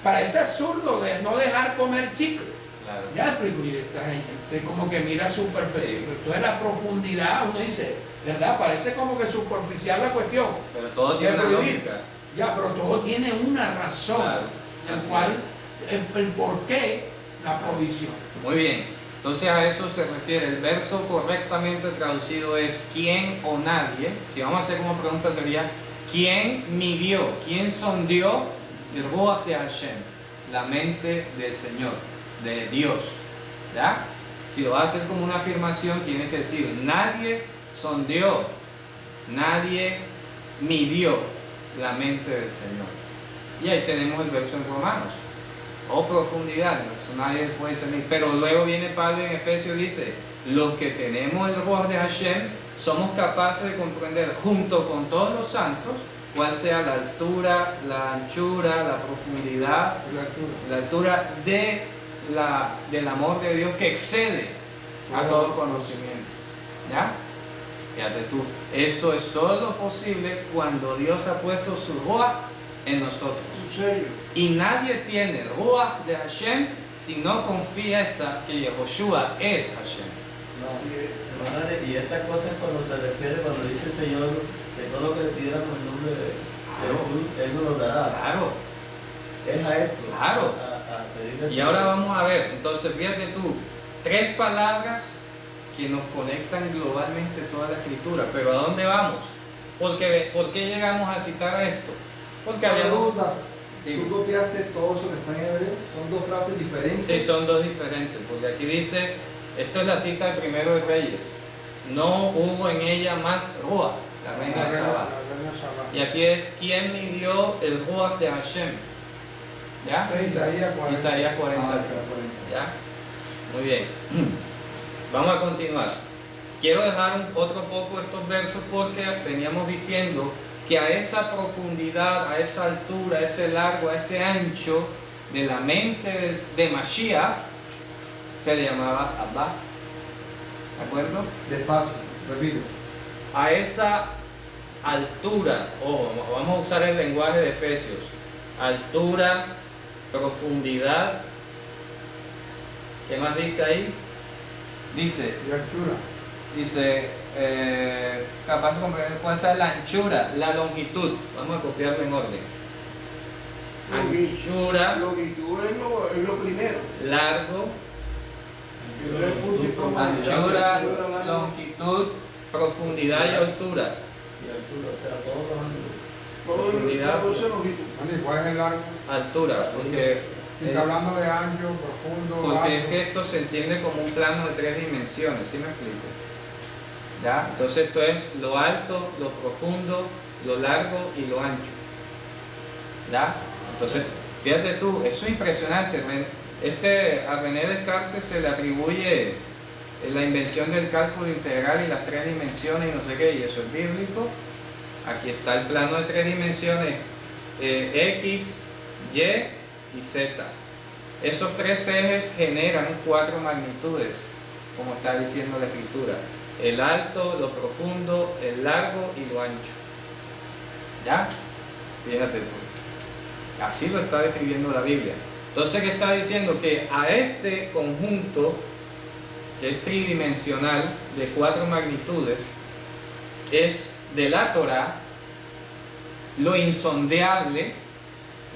parece absurdo de no dejar comer chicle. Claro. Ya explico, y esta gente como que mira superficial. Entonces la profundidad, uno dice, ¿verdad? Parece como que superficial la cuestión. Pero todo tiene una lógica. Ya, pero todo tiene una razón, claro, el cual, el por qué, la provisión. Muy bien, entonces a eso se refiere. El verso correctamente traducido es ¿quién o nadie? Si vamos a hacer como pregunta sería ¿quién midió? ¿Quién sondeó el Ruach de Hashem? La mente del Señor, de Dios. ¿Ya? Si lo vas a hacer como una afirmación, tienes que decir nadie sondeó, nadie midió la mente del Señor. Y ahí tenemos el verso en Romanos. O profundidad, eso nadie puede discernir. Pero luego viene Pablo en Efesios y dice, los que tenemos el Ruach de Hashem, somos capaces de comprender junto con todos los santos cuál sea la altura, la anchura, la profundidad, la altura del amor de Dios que excede a todo conocimiento. ¿Ya? Fíjate tú, eso es solo posible cuando Dios ha puesto su Ruach en nosotros. Y nadie tiene Ruach de Hashem si no confiesa que Yehoshua es Hashem. No, y esta cosa es cuando se refiere, cuando dice el Señor, que todo lo que le pidiéramos en nombre de Jesús, Él nos lo dará. Claro. Es a esto. Claro. A pedirle. Y ahora vamos a ver, entonces fíjate tú, 3 palabras que nos conectan globalmente toda la escritura. Pero ¿a dónde vamos? ¿Por qué llegamos a citar esto? Porque había... ¿Tú copiaste todo eso que está en hebreo? ¿Son 2 frases diferentes? Sí, son 2 diferentes, porque aquí dice, esto es la cita de Primero de Reyes, no hubo en ella más Ruach, la reina de Sabá. Y aquí es, ¿quién midió el Ruach de Hashem? ¿Ya? Sí, Isaías 40. Isaías 40. ¿Ya? Muy bien. Vamos a continuar. Quiero dejar otro poco estos versos porque veníamos diciendo que a esa profundidad, a esa altura, a ese largo, a ese ancho de la mente de Mashiach se le llamaba Abba. ¿De acuerdo? Despacio, repito. A esa altura, vamos a usar el lenguaje de Efesios, altura, profundidad, ¿qué más dice ahí? Dice, capaz de comprender cuál es la anchura, la longitud. Vamos a copiarlo en orden. Anchura, longitud es lo primero. largo, anchura, longitud, profundidad y altura. O sea, todo Profundidad, ¿Cuál es el largo? altura, porque Está hablando de ancho, profundo, porque largo. es que esto se entiende como un plano de 3 dimensiones, ¿sí me explico? ¿Ya? Entonces esto es lo alto, lo profundo, lo largo y lo ancho. ¿Ya? Entonces, fíjate tú, eso es impresionante. A René Descartes se le atribuye la invención del cálculo integral y las 3 dimensiones y no sé qué, y eso es bíblico. Aquí está el plano de 3 dimensiones, X, Y y Z. Esos 3 ejes generan 4 magnitudes, como está diciendo la escritura: el alto, lo profundo, el largo y lo ancho. ¿Ya? Fíjate tú. Así lo está describiendo la Biblia. Entonces, ¿qué está diciendo? Que a este conjunto, que es tridimensional, de 4 magnitudes, es de la Torah, lo insondeable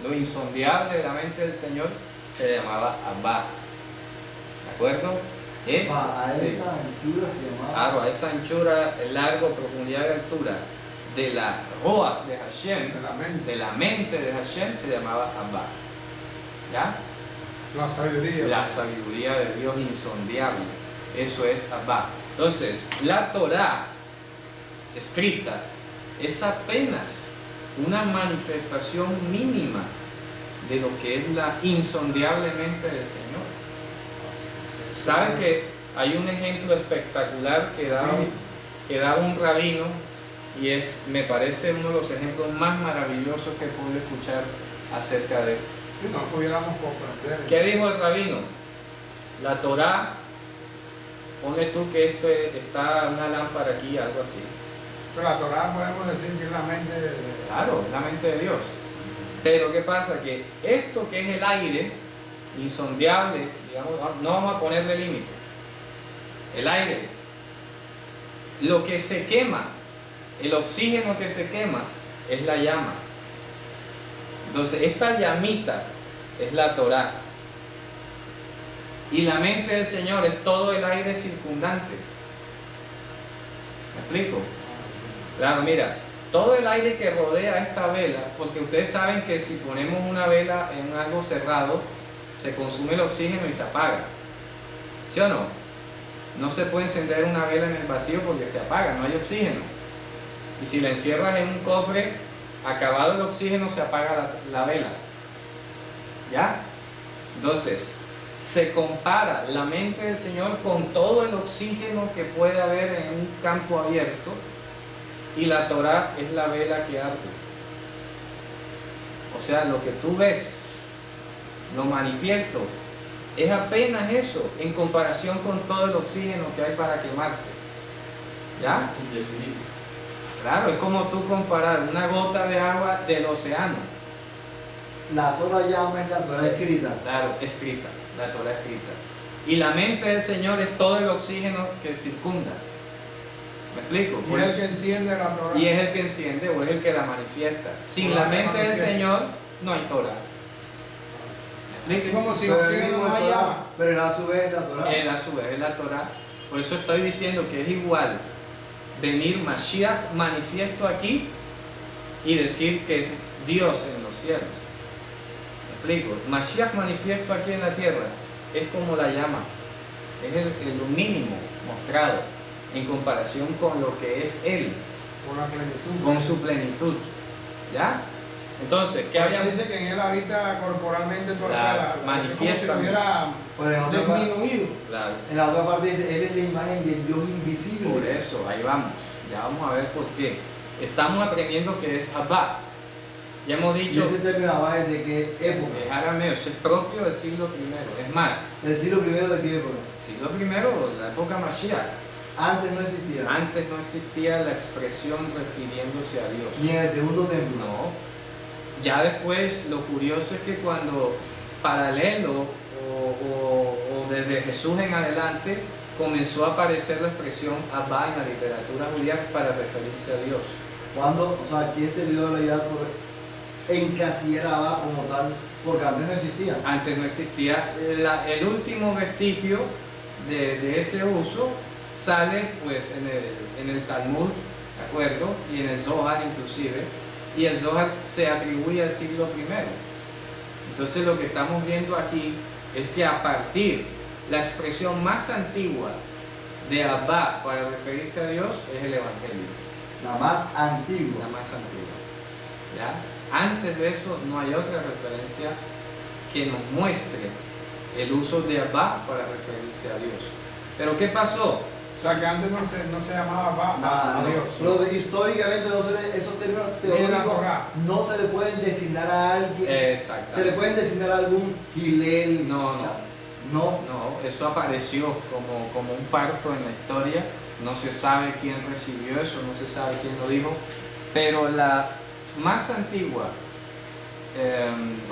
de la mente del Señor se llamaba Abba. ¿De acuerdo? A esa anchura se llamaba. Claro, a esa anchura, el largo, profundidad y altura de la Ruach de Hashem, de la mente de Hashem, se llamaba Abba. ¿Ya? La sabiduría de Dios insondable. Eso es Abba. Entonces, la Torah escrita es apenas una manifestación mínima de lo que es la insondablemente del Señor. ¿Saben que hay un ejemplo espectacular que da un rabino? Y me parece uno de los ejemplos más maravillosos que pude escuchar acerca de esto. Si no pudiéramos comprender. ¿Qué dijo el rabino? La Torah, ponle tú que esto está una lámpara aquí, algo así. Pero la Torah podemos decir que es la mente de... Claro, la mente de Dios. Pero ¿qué pasa? Que esto que es el aire, insondable, digamos, no vamos a ponerle límite. El aire, lo que se quema, el oxígeno que se quema, es la llama. Entonces, esta llamita es la Torah. Y la mente del Señor es todo el aire circundante. ¿Me explico? Claro, mira, todo el aire que rodea esta vela, porque ustedes saben que si ponemos una vela en algo cerrado, se consume el oxígeno y se apaga. ¿Sí o no? No se puede encender una vela en el vacío porque se apaga, no hay oxígeno. Y si la encierras en un cofre, acabado el oxígeno, se apaga la vela. ¿Ya? Entonces, se compara la mente del Señor con todo el oxígeno que puede haber en un campo abierto, y la Torah es la vela que arde. O sea, lo que tú ves, lo manifiesto, es apenas eso en comparación con todo el oxígeno que hay para quemarse. ¿Ya? Claro, es como tú comparar una gota de agua del océano. La sola llama es la Torah escrita. Claro, escrita, la Torah escrita. Y la mente del Señor es todo el oxígeno que circunda. ¿Me explico? Y es el que enciende la Torah. Y es el que enciende o es el que la manifiesta. Sin la mente del Señor no hay Torah. Así como si pero oxígeno no hay llama. Pero él a su vez es la Torah. Él a su vez es la Torah. Por eso estoy diciendo que es igual venir Mashiach manifiesto aquí y decir que es Dios en los cielos. ¿Me explico? Mashiach manifiesto aquí en la tierra es como la llama. Es lo mínimo mostrado en comparación con lo que es Él. Con la plenitud. Con su plenitud. ¿Ya? Entonces, ¿qué había? Dice que en Él habita corporalmente toda la manifiesta. Como si hubiera disminuido. Claro. En la otra parte dice, Él es la imagen del Dios invisible. Por eso, ahí vamos. Ya vamos a ver por qué. Estamos aprendiendo que es Abba. Ya hemos dicho. ¿Y ese término Abba es de qué época? Es arameo, es propio del siglo I. Es más. ¿El siglo I de qué época? Siglo I, la época Mashiach. Antes no existía. Antes no existía la expresión refiriéndose a Dios. Ni en el segundo templo. No. Ya después, lo curioso es que cuando paralelo o desde Jesús en adelante comenzó a aparecer la expresión Abba en la literatura judía para referirse a Dios. ¿Cuándo? O sea, ¿quién se le dio la idea por encasillar a Abba como tal? Porque antes no existía. Antes no existía. El último vestigio de ese uso sale pues en el Talmud, ¿de acuerdo? Y en el Zohar inclusive. Y el Zohar se atribuye al siglo I. Entonces lo que estamos viendo aquí es que a partir, la expresión más antigua de Abba para referirse a Dios es el Evangelio. La más antigua. La más antigua. ¿Ya? Antes de eso no hay otra referencia que nos muestre el uso de Abba para referirse a Dios. Pero ¿qué pasó? O sea, que antes no se llamaba Abba a Dios. Pero históricamente esos términos teóricos no se le pueden designar a alguien. Exacto. Se le pueden designar a algún Gilel. No, eso apareció como un parto en la historia. No se sabe quién recibió eso, no se sabe quién lo dijo. Pero la más antigua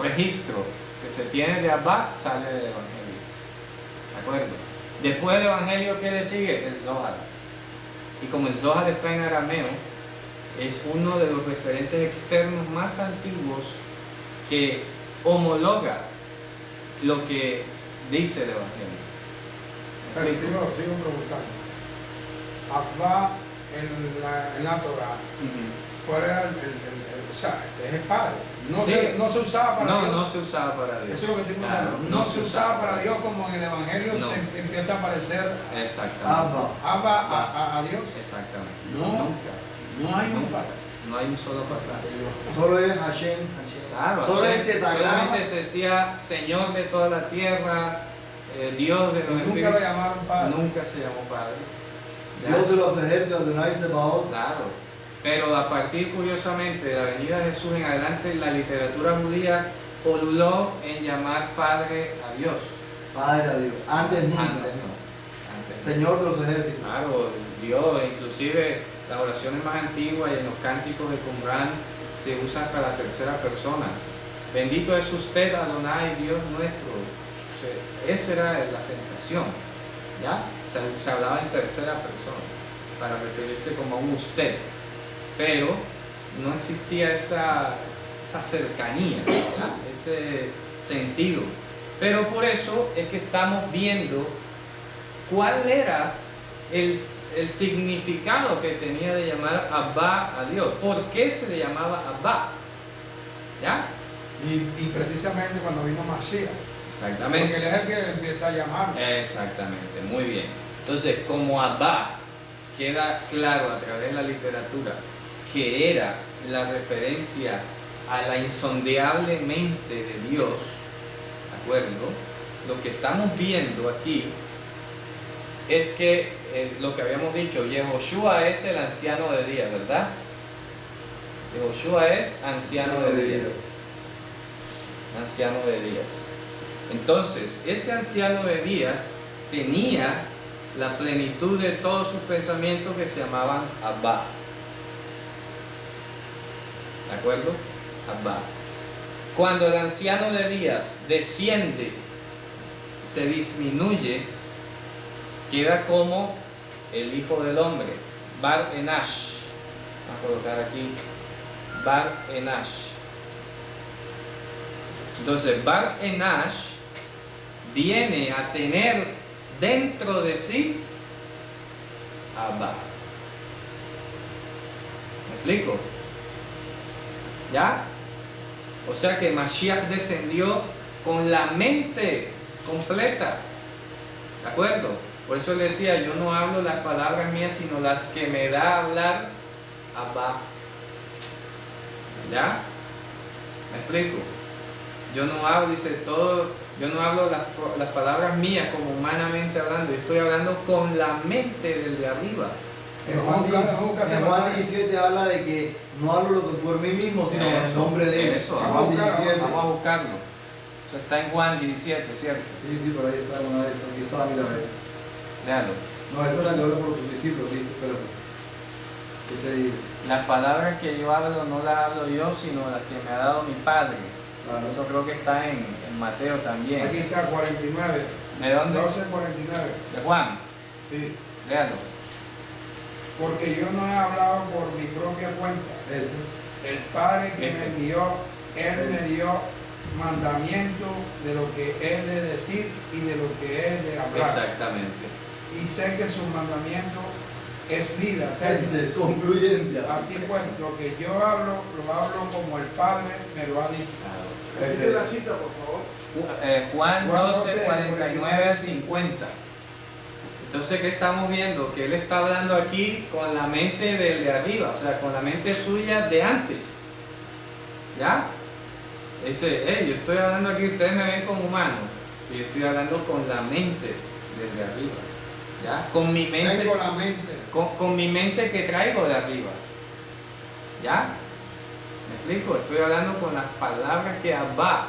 registro que se tiene de Abba sale del Evangelio. ¿De acuerdo? Después del Evangelio, ¿qué le sigue? El Zohar. Y como el Zohar está en arameo, es uno de los referentes externos más antiguos que homologa lo que dice el Evangelio. Pero sigo preguntando. Abba en la Torah, ¿cuál era o sea, este es el Padre? No se usaba para Dios. No se usaba para Dios. Eso es lo que estoy preguntando. No se usaba para Dios como en el Evangelio se empieza a aparecer. Exactamente. Abba a Dios. Exactamente. Nunca. No hay un padre. No hay un solo pasaje. Solo es Hashem. Claro, solo el tetragrama. solamente se decía Señor de toda la tierra, Dios de los espíritus. Nunca lo llamaron padre. Nunca se llamó padre. Dios de los ejércitos, Adonai Sebaot. Claro. Pero a partir, curiosamente, de la venida de Jesús en adelante, la literatura judía poluló en llamar Padre a Dios. Padre a Dios. Antes nunca. Antes no. Señor de los ejércitos. Claro, Dios, inclusive las oraciones más antiguas y en los cánticos de Qumran se usa hasta la tercera persona. Bendito es usted, Adonai, Dios nuestro. O sea, esa era la sensación, ¿ya? O sea, se hablaba en tercera persona para referirse como a un usted, pero no existía esa cercanía, ¿ya? Ese sentido. Pero por eso es que estamos viendo cuál era el significado que tenía de llamar Abba a Dios. ¿Por qué se le llamaba Abba? ¿Ya? Y precisamente cuando vino Mashiach. Exactamente. Porque él es el que empieza a llamar. Exactamente, muy bien. Entonces, como Abba queda claro a través de la literatura que era la referencia a la insondeable mente de Dios, ¿de acuerdo? Lo que estamos viendo aquí es que lo que habíamos dicho, Yehoshua es el anciano de días, ¿verdad? Yehoshua es anciano de días. Anciano de días. Entonces, ese anciano de días tenía la plenitud de todos sus pensamientos que se llamaban Abba. ¿De acuerdo? Abba. Cuando el anciano de días desciende, se disminuye, queda como el hijo del hombre, Bar Enash. Vamos a colocar aquí Bar Enash. Entonces, Bar Enash viene a tener dentro de sí Abba. ¿Me explico? ¿Ya? O sea que Mashiach descendió con la mente completa. ¿De acuerdo? Por eso le decía, yo no hablo las palabras mías, sino las que me da a hablar Abba. ¿Ya? ¿Me explico? Yo no hablo, dice todo, yo no hablo las palabras mías como humanamente hablando, yo estoy hablando con la mente del de arriba. En Juan 17 habla de que no hablo por mí mismo, sino en el nombre de él. Eso, vamos a buscarlo. Eso está en Juan 17, ¿cierto? Sí, por ahí está una de esas. Aquí está, mira, a ver. Léalo. No, esta es la que hablo por tus discípulos, sí, espérate. ¿Qué te digo? Las palabras que yo hablo no las hablo yo, sino las que me ha dado mi Padre. Claro. Eso creo que está en Mateo también. Aquí está 49. ¿De dónde? 12:49. ¿De Juan? Sí. Léalo. Porque yo no he hablado por mi propia cuenta. El Padre que me envió, Él me dio mandamiento de lo que he de decir y de lo que he de hablar. Exactamente. Y sé que su mandamiento es vida. Es concluyente. Así pues, lo que yo hablo, lo hablo como el Padre me lo ha dicho. Repite la cita, por favor. Juan 12, 49, 50. Entonces, ¿qué estamos viendo? Que él está hablando aquí con la mente del de arriba, o sea, con la mente suya de antes. ¿Ya? Dice, yo estoy hablando aquí, ustedes me ven como humano, y yo estoy hablando con la mente del de arriba. ¿Ya? Con mi mente. Tengo la mente. Con mi mente que traigo de arriba. ¿Ya? ¿Me explico? Estoy hablando con las palabras que Abba,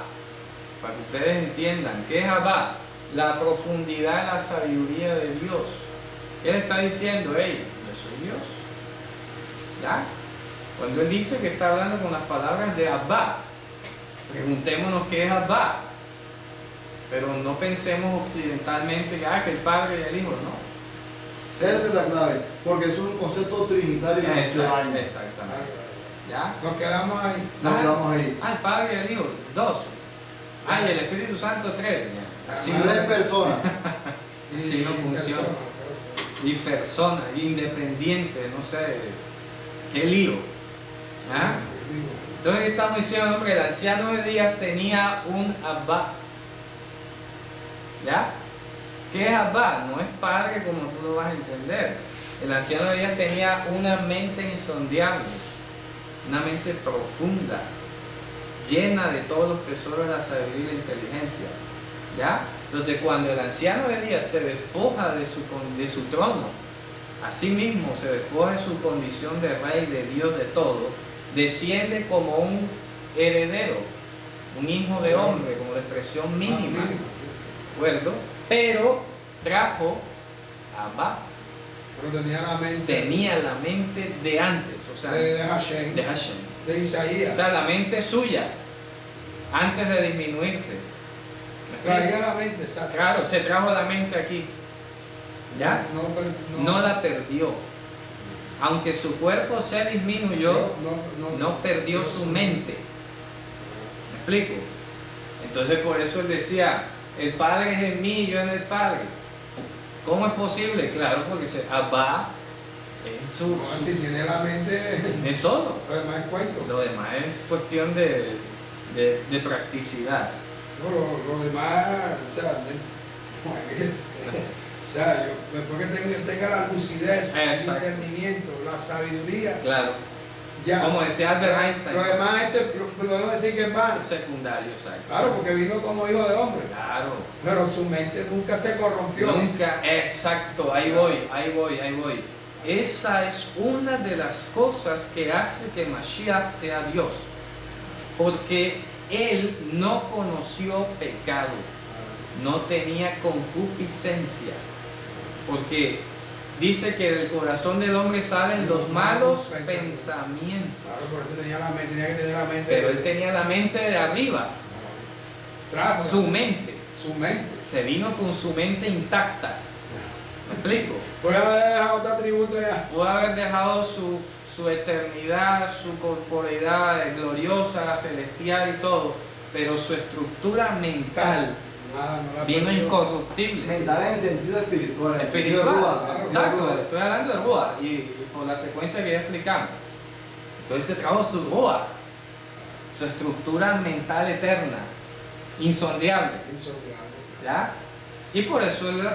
para que ustedes entiendan. ¿Qué es Abba? La profundidad de la sabiduría de Dios. ¿Qué le está diciendo? Yo soy Dios. ¿Ya? Cuando él dice que está hablando con las palabras de Abba, preguntémonos qué es Abba. Pero no pensemos occidentalmente que el Padre y el Hijo, no. Esa es la clave, porque es un concepto trinitario. Exactamente. ¿Ya? Nos quedamos ahí. El Padre y el Hijo, 2. Y el Espíritu Santo, 3. Así no es persona. Así no funciona. Y persona, independiente, no sé. Qué lío. ¿Ah? Entonces estamos diciendo que el anciano de días tenía un Abba. ¿Ya? ¿Qué es Abba? No es padre como tú lo vas a entender. El anciano de días tenía una mente insondable, una mente profunda, llena de todos los tesoros de la sabiduría y la inteligencia. ¿Ya? Entonces cuando el anciano de días se despoja de su trono, asimismo se despoja de su condición de rey, de Dios, de todo, desciende como un heredero, un hijo de hombre, como la expresión mínima, ¿recuerdo? Pero trajo a Abba. Pero tenía la mente de antes, o sea, de Hashem, de Isaías. O sea, la mente suya, antes de disminuirse. Traía la mente, exacto. Claro, se trajo la mente aquí. ¿Ya? No la perdió. Aunque su cuerpo se disminuyó, no perdió su mente. ¿Me explico? Entonces por eso él decía, el Padre es en mí y yo en el Padre. ¿Cómo es posible? Claro, porque Abba es si tiene la mente en todo. Lo demás es cuento. Lo demás es cuestión de practicidad. No, lo demás, o sea, después que tenga la lucidez, el discernimiento, la sabiduría. Claro. Ya, como decía Albert Einstein. Lo demás podemos decir que es vano. Secundario, exacto. Claro, porque vino como hijo de hombre. Claro. Pero su mente nunca se corrompió. Nunca, exacto, ahí voy. Esa es una de las cosas que hace que Mashiach sea Dios. Porque él no conoció pecado, no tenía concupiscencia. Porque dice que del corazón del hombre salen los malos pensamientos. Claro, pero él tenía que tener la mente. Pero él tenía la mente de arriba. Su mente. Se vino con su mente intacta. ¿Me explico? Puede haber dejado otro atributo ya. Puede haber dejado su eternidad, su corporeidad gloriosa, celestial y todo, pero su estructura mental vino incorruptible. Mental en el sentido espiritual. Exacto, estoy hablando de Ruach y por la secuencia que ya explicamos. Entonces se trajo su Ruach, su estructura mental eterna, insondiable. ¿Ya? Y por eso él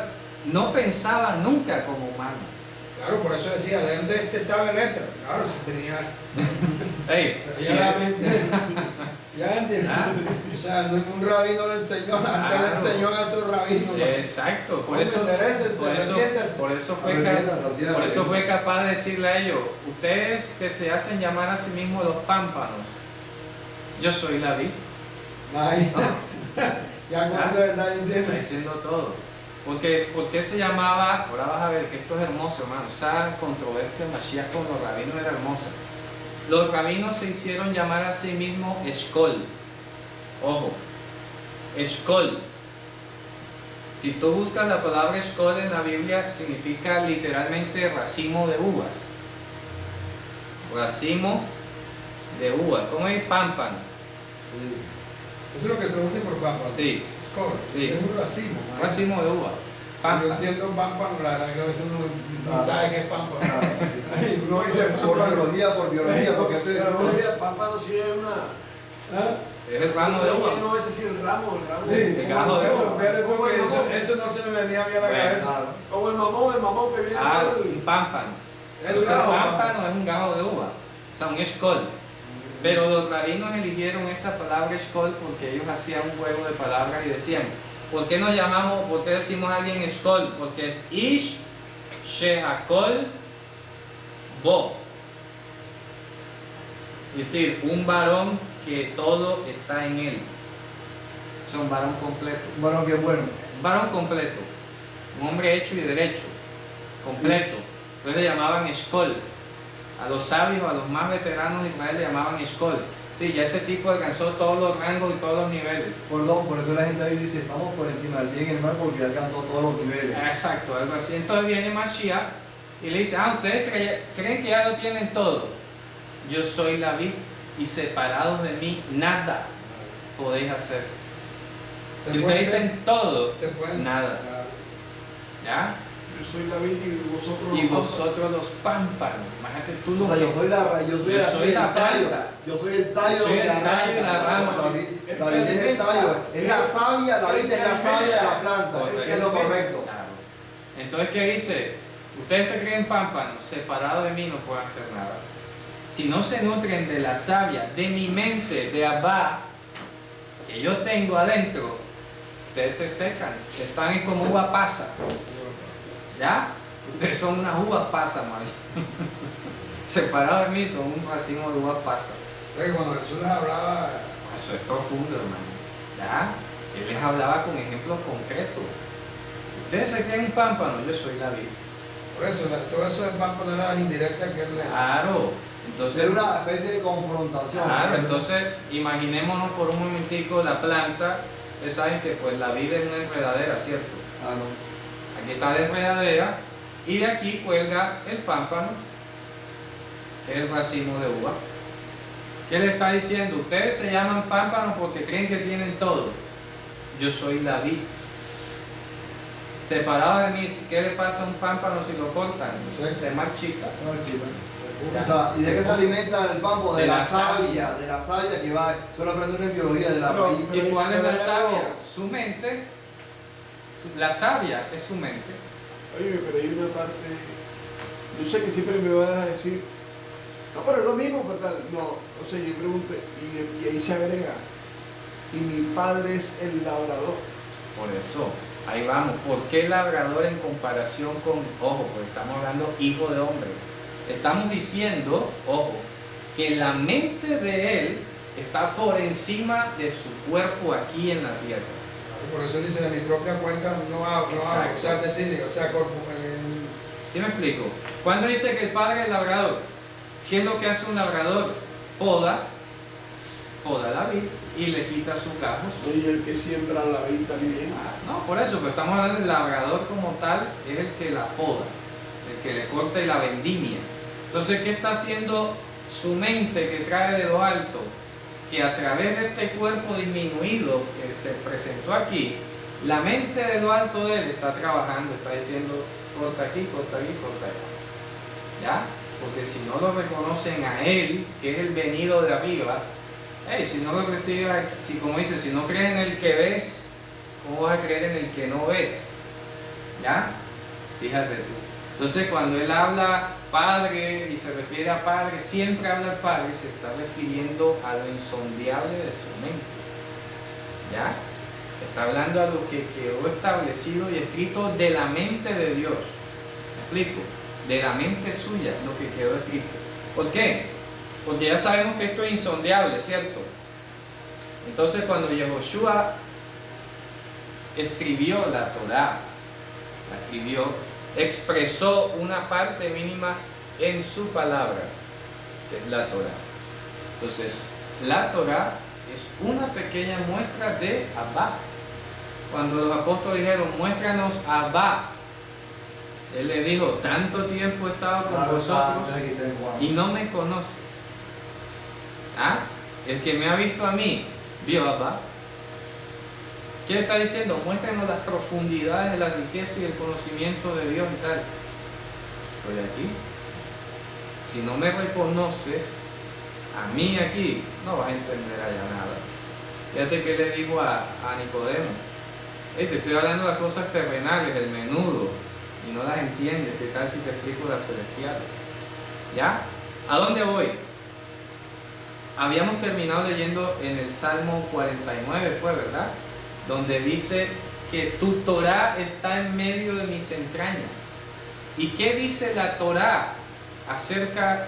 no pensaba nunca como humano. Claro, por eso decía, ¿de dónde este sabe letra? Claro, si tenía. La mente. Ya entiendes. O sea, ningún rabino le enseñó, antes le enseñó a su rabino. Exacto, por eso fue capaz de decirle a ellos, ustedes que se hacen llamar a sí mismos los pámpanos, yo soy la vid. Ya con eso está diciendo. Está diciendo todo. ¿Por qué se llamaba? Ahora vas a ver que esto es hermoso, hermano. Esa controversia Mashiach con los rabinos era hermosa. Los rabinos se hicieron llamar a sí mismos Eshkol. Ojo, Eshkol. Si tú buscas la palabra Eshkol en la Biblia, significa literalmente racimo de uvas. Racimo de uvas. ¿Cómo es pámpano? Sí. Eso es lo que traduce por pámpano. Sí. Eshkol. Sí. Es un racimo. Racimo de uva. Yo entiendo pámpano, la verdad que a veces uno no sabe qué es pámpano. Uno dice por biología, porque eso es. Pámpano sí es una. Es el ramo de uva. No, ese sí es el ramo. Sí, el ramo de uva. Eso no se me venía a mí a la cabeza. Como el mamón que viene. Un pámpano. El pámpano es un gajo de uva. O sea, un eshkol. Pero los rabinos eligieron esa palabra eshkol porque ellos hacían un juego de palabras y decían, ¿por qué decimos a alguien eshkol? Porque es ish shehakol bo. Es decir, un varón que todo está en él. O sea, un varón completo. Un varón que es bueno. Un varón completo. Un hombre hecho y derecho. Completo. Entonces le llamaban eshkol. A los sabios, a los más veteranos de Israel le llamaban Eshkol. Sí, ya ese tipo alcanzó todos los rangos y todos los niveles. Perdón, por eso la gente ahí dice, estamos por encima del bien y el mal porque ya alcanzó todos los niveles. Exacto, algo así. Entonces viene Mashiach y le dice, ustedes creen que ya lo tienen todo. Yo soy la vid y separados de mí nada podéis hacer. Si ustedes dicen todo, nada. ¿Ya? Yo soy la vid y vosotros y vosotros los pámpanos. Imagínate tú O sea, yo soy el tallo. Yo soy el tallo soy el que tallo y la arranca. rama. La vid es el tallo. Es la savia, la vid es la savia de la planta. Que es lo correcto. Claro. Entonces, ¿qué dice? Ustedes se creen pámpanos, separados de mí no pueden hacer nada. Si no se nutren de la savia, de mi mente, de Abba, que yo tengo adentro, ustedes se secan, están como uva pasa. ¿Ya? Ustedes son unas uvas pasas, María. Separados de mí son un racimo de uvas pasas. Cuando Jesús les hablaba, eso es profundo, hermano. ¿Ya? Él les hablaba con ejemplos concretos. Ustedes se creen pámpano, yo soy la vid. Por eso, todo eso van a poner las indirectas que él le... Claro. Entonces, es una especie de confrontación. Claro, entonces imaginémonos por un momentico la planta. Ustedes saben que pues la vid es una enredadera, ¿cierto? Aquí está la enredadera y de aquí cuelga el pámpano, que es el racimo de uva. ¿Qué le está diciendo? Ustedes se llaman pámpanos porque creen que tienen todo. Yo soy la vid. Separado de mí, ¿qué le pasa a un pámpano si lo cortan? Se marchita. O sea, ¿y de qué se alimenta el pámpano? De la savia que va, solo aprende una en biología de la raíz. ¿Y cuál es la savia? Su mente. La savia es su mente. Oye, pero hay una parte, yo sé que siempre me vas a decir, no, pero es lo mismo, ¿verdad? No, o sea, yo pregunto, y ahí se agrega, y mi padre es el labrador. Por eso, ahí vamos. ¿Por qué labrador en comparación con, ojo, porque estamos hablando hijo de hombre? Estamos diciendo, ojo, que la mente de él está por encima de su cuerpo aquí en la tierra. Por eso dice, de mi propia cuenta no hablo. O sea, decir, ¿Sí me explico? Cuando dice que el padre es labrador, ¿qué es lo que hace un labrador? Poda la vid y le quita sus gajos. Y el que siembra la vid también. No, por eso, pero estamos hablando del labrador como tal, es el que la poda, el que le corta y la vendimia. Entonces, ¿qué está haciendo su mente que trae de lo alto? Que a través de este cuerpo disminuido que se presentó aquí, la mente de lo alto de él está trabajando, está diciendo corta aquí, corta allá. ¿Ya? Porque si no lo reconocen a él, que es el venido de arriba, si no lo recibes, si como dice, si no crees en el que ves, ¿cómo vas a creer en el que no ves? ¿Ya? Fíjate tú. Entonces cuando él habla Padre y se refiere a Padre, siempre habla al Padre, se está refiriendo a lo insondable de su mente. ¿Ya? Está hablando a lo que quedó establecido y escrito de la mente de Dios. ¿Me explico? De la mente suya, lo que quedó escrito. ¿Por qué? Porque ya sabemos que esto es insondable, ¿cierto? Entonces cuando Yehoshua escribió la Torá, expresó una parte mínima en su palabra, que es la Torá. Entonces, la Torá es una pequeña muestra de Abba. Cuando los apóstoles dijeron, muéstranos a Abba, él le dijo, tanto tiempo he estado con vosotros y no me conoces. El que me ha visto a mí, vio a Abba. ¿Qué le está diciendo? Muéstranos las profundidades de la riqueza y el conocimiento de Dios y tal. Estoy aquí. Si no me reconoces, a mí aquí, no vas a entender allá nada. Fíjate que le digo a Nicodemo. Te estoy hablando de las cosas terrenales, del menudo, y no las entiendes. ¿Qué tal si te explico las celestiales? ¿Ya? ¿A dónde voy? Habíamos terminado leyendo en el Salmo 49, fue, ¿verdad? Donde dice que tu Torá está en medio de mis entrañas. ¿Y qué dice la Torá acerca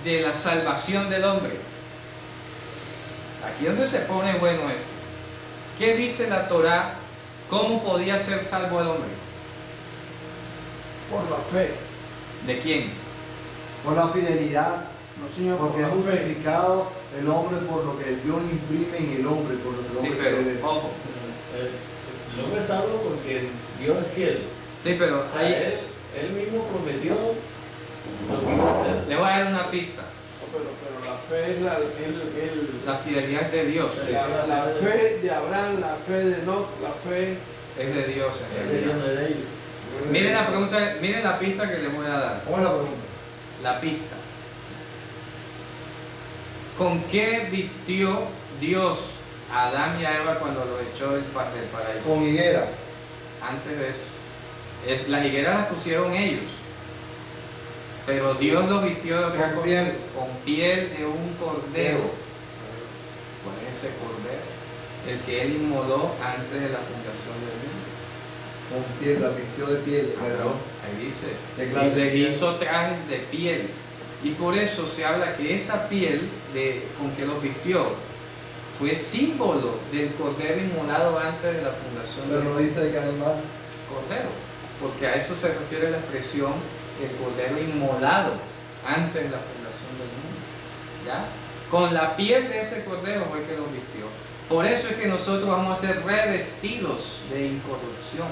de la salvación del hombre? Aquí es donde se pone bueno esto. ¿Qué dice la Torá? ¿Cómo podía ser salvo el hombre? Por la fe. ¿De quién? Por la fidelidad. No, señor, porque es justificado el hombre por lo que Dios imprime en el hombre, por lo que el hombre pero, ojo. El hombre es salvo porque Dios es fiel. Sí, pero o sea, él mismo prometió lo que iba a hacer. Le voy a dar una pista. Pero la fe es la fidelidad de Dios. La fe de Abraham, la fe de Enoch, la fe es de Dios. Es de ellos. Miren la pregunta, miren la pista que les voy a dar. ¿Cómo es la pregunta? La pista. ¿Con qué vistió Dios a Adán y a Eva cuando los echó del paraíso? Con higueras. Antes de eso. Las higueras las pusieron ellos. Pero Dios los vistió de otra cosa. Con piel de un cordero. ¿Cuál es ese cordero? El que él inmoló antes de la fundación del mundo. Con piel, la vistió de piel. Ahí dice. Y le hizo trajes de piel. Y por eso se habla que esa piel con que los vistió fue símbolo del cordero inmolado antes de la fundación del mundo. Pero no dice de qué animal. Cordero. Porque a eso se refiere la expresión el cordero inmolado antes de la fundación del mundo. ¿Ya? Con la piel de ese cordero fue que los vistió. Por eso es que nosotros vamos a ser revestidos de incorrupción.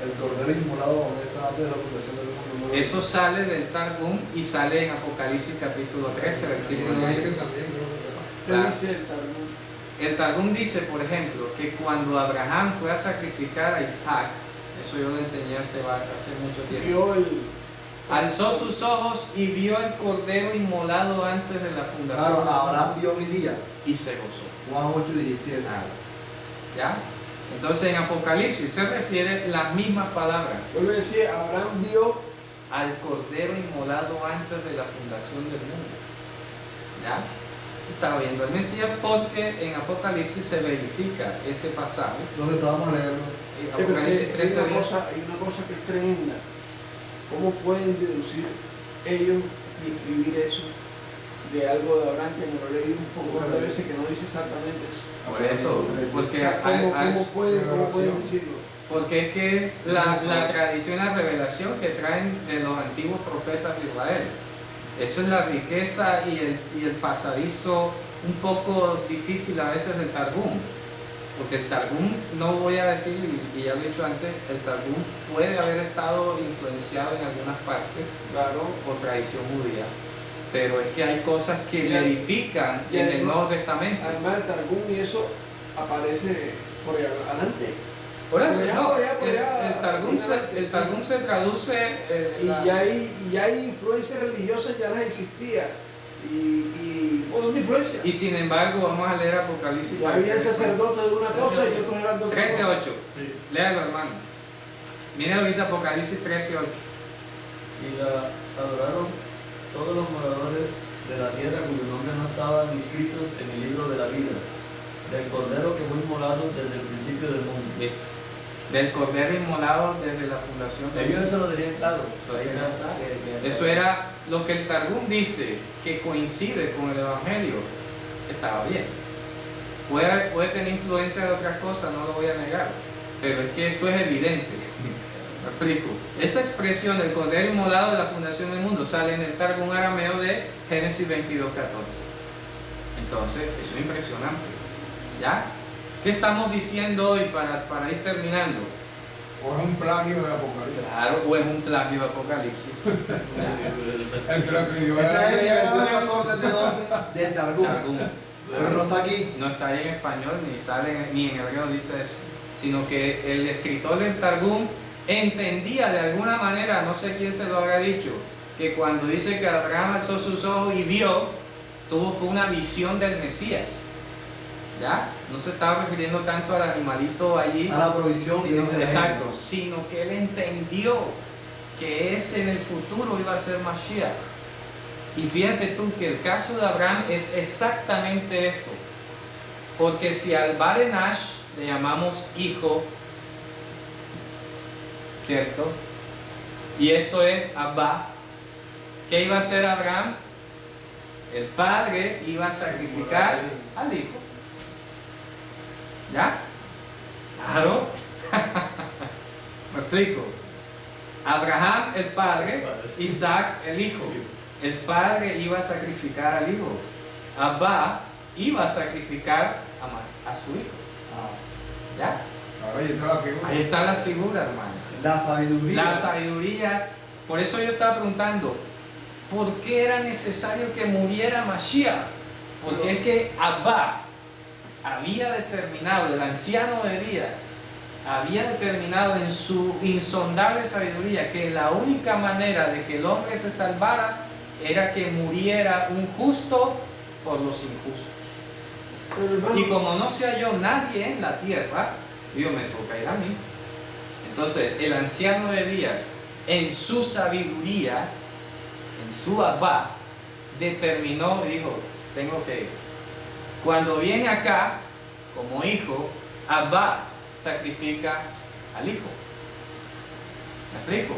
El cordero inmolado donde está antes de la fundación del mundo. Eso sale del Targum y sale en Apocalipsis capítulo 13, versículo 9. ¿Qué dice el Targum? El Targum dice, por ejemplo, que cuando Abraham fue a sacrificar a Isaac, eso yo lo enseñé hace mucho tiempo. Alzó sus ojos y vio el cordero inmolado antes de la fundación. Claro, Abraham vio mi día. Y se gozó. Juan 8:17. ¿Ya? Entonces en Apocalipsis se refieren las mismas palabras. Vuelve a decir, Abraham vio al cordero inmolado antes de la fundación del mundo. ¿Ya? Estaba viendo el Mesías porque en Apocalipsis se verifica ese pasaje. ¿Dónde estábamos a leerlo? Apocalipsis 13. Hay una cosa que es tremenda. ¿Cómo pueden deducir ellos y escribir eso de algo de Abraham que me lo he leído un poco más de veces que no dice exactamente eso? Por eso, porque ¿Cómo pueden decirlo? Porque es que la tradición y la revelación que traen de los antiguos profetas de Israel. Eso es la riqueza y el pasadizo un poco difícil a veces del Targum. Porque el Targum, no voy a decir, y ya lo he dicho antes, el Targum puede haber estado influenciado en algunas partes, claro, por tradición judía. Pero es que hay cosas que le edifican en el Nuevo Testamento. Además el Targum y eso aparece por allá adelante. Por eso, el Targum se traduce... y ya hay influencias religiosas, ya las existía. ¿Dónde influencia? Y sin embargo, vamos a leer Apocalipsis. Y había sacerdotes de una cosa y otros eran de otra 13:8. cosa. Sí. Léalo, hermano. Miren lo que dice Apocalipsis 13:8. Y la adoraron todos los moradores de la tierra cuyos nombres no estaban inscritos en el libro de la vida, del cordero que fue inmolado desde el principio del mundo. Del cordero inmolado desde la fundación del mundo. Ellos eso lo dirían claro. Eso era lo que el Targum dice, que coincide con el Evangelio. Estaba bien. Puede tener influencia de otras cosas, no lo voy a negar, pero es que esto es evidente. Me explico. Esa expresión del cordero inmolado de la fundación del mundo sale en el Targum arameo de Génesis 22:14. Entonces, eso es impresionante. ¿Ya? ¿Qué estamos diciendo hoy para ir terminando? O es un plagio de Apocalipsis. Claro, o es un plagio de Apocalipsis. El que lo escribió esa es el 22:14 de dónde? Del Targum. Pero no está aquí. No está ahí en español, ni en hebreo dice eso. Sino que el escritor del Targum entendía de alguna manera, no sé quién se lo habrá dicho, que cuando dice que Abraham alzó sus ojos y vio, fue una visión del Mesías. ¿Ya? No se estaba refiriendo tanto al animalito allí, a la provisión, exacto, sino que él entendió que ese en el futuro iba a ser Mashiach. Y fíjate tú que el caso de Abraham es exactamente esto, porque si al Barenash le llamamos hijo, ¿cierto? Y esto es Abba, ¿qué iba a hacer Abraham? El padre iba a sacrificar al hijo. ¿Ya? Claro. Me explico. Abraham el padre, Isaac el hijo. El padre iba a sacrificar al hijo. Abba iba a sacrificar a su hijo. ¿Ya? Ahora ahí está la figura. Ahí está la figura, hermano. La sabiduría. La sabiduría. Por eso yo estaba preguntando, ¿por qué era necesario que muriera Mashiach? Porque es que Abba había determinado, el anciano de días, había determinado en su insondable sabiduría que la única manera de que el hombre se salvara era que muriera un justo por los injustos. Y como no se halló nadie en la tierra, Dios, me toca ir a mí. Entonces el anciano de días, en su sabiduría, en su abba, determinó, dijo, tengo que ir. Cuando viene acá, como hijo, abba sacrifica al hijo. ¿Me explico?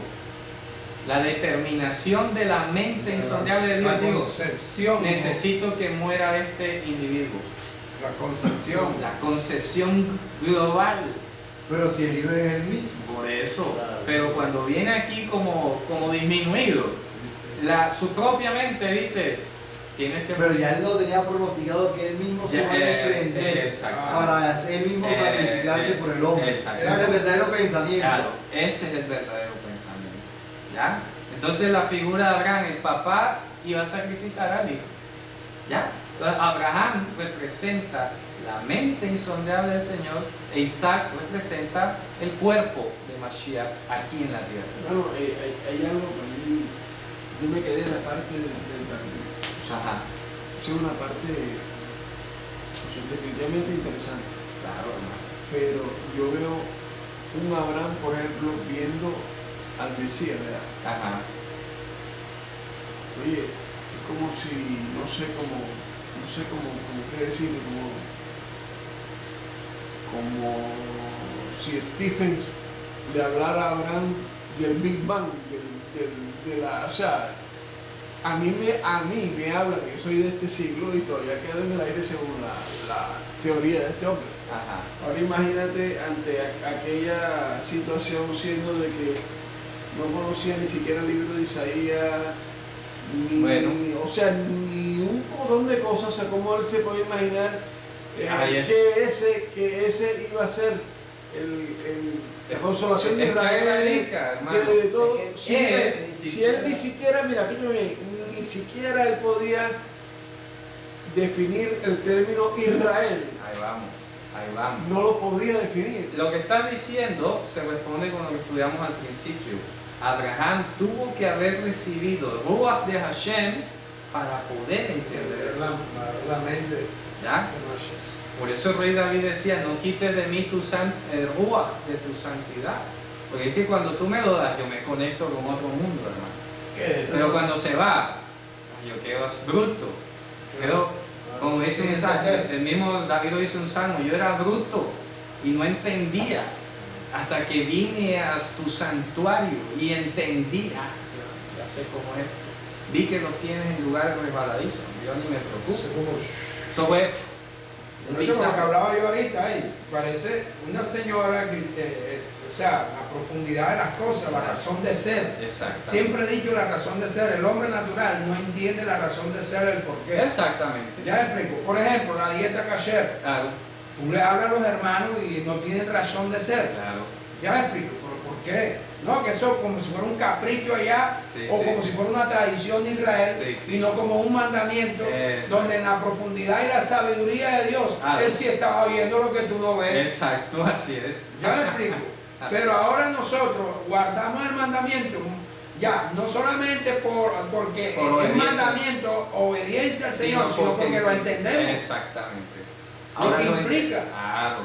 La determinación de la mente insondable de Dios. La concepción, necesito que muera este individuo. La concepción. La concepción global. Pero si el hijo es el mismo. Por eso. Pero cuando viene aquí como disminuido, su propia mente dice, tienes que... Pero ya él lo tenía pronosticado que él mismo se va a desprender para él mismo sacrificarse por el hombre. Era el verdadero pensamiento. Claro, ese es el verdadero pensamiento. ¿Ya? Entonces la figura de Abraham, el papá iba a sacrificar al hijo. ¿Ya? Entonces Abraham representa la mente insondable del Señor e Isaac representa el cuerpo de Mashiach aquí en la tierra. Bueno, hay algo que a mí, yo me quedé en la parte del término. Ajá. Es una parte pues, definitivamente interesante. Claro, hermano. Pero yo veo un Abraham, por ejemplo, viendo al Mesías, ¿verdad? Ajá. Oye, es como si, no sé cómo qué decirlo, como si Stephens le hablara a Abraham del Big Bang, o sea, a mí me habla que yo soy de este siglo y todavía quedo en el aire según la teoría de este hombre. Ajá. Ahora imagínate ante aquella situación siendo de que no conocía ni siquiera el libro de Isaías, o sea, ni un montón de cosas, o sea, cómo él se puede imaginar que ese iba a ser la consolación de Israel, de todo. Si él ni siquiera, mira, aquí ni siquiera él podía definir el término Israel. Ahí vamos. No lo podía definir. Lo que estás diciendo se responde con lo que estudiamos al principio. Abraham tuvo que haber recibido Ruach de Hashem para poder entender la mente. ¿Ya? Por eso el rey David decía, no quites de mí el Ruach de tu santidad. Porque es que cuando tú me lo das, yo me conecto con otro mundo, hermano. Pero cuando se va, yo quedo bruto. Como dice un salmo, el mismo David lo dice un salmo, yo era bruto y no entendía. Hasta que vine a tu santuario y entendí, ya sé cómo es esto. Vi que los tienes en lugares resbaladizos, yo ni me preocupo. Eso fue... Eso es lo que hablaba yo ahorita, parece una señora, o sea, la profundidad de las cosas, la razón de ser. Siempre he dicho la razón de ser, el hombre natural no entiende la razón de ser, el porqué. Exactamente. Ya explico, por ejemplo, la dieta kasher. Claro. Tú le hablas a los hermanos y no tienen razón de ser. Claro. Ya explico, pero ¿por qué? No, que eso como si fuera un capricho allá, como si fuera una tradición de Israel, y no como un mandamiento, donde en la profundidad y la sabiduría de Dios, Él sí estaba viendo lo que tú no ves. Exacto, así es. Ya me explico. Pero ahora nosotros guardamos el mandamiento, ya, no solamente porque es mandamiento, obediencia al Señor, sino porque lo entendemos. Exactamente. Lo que implica.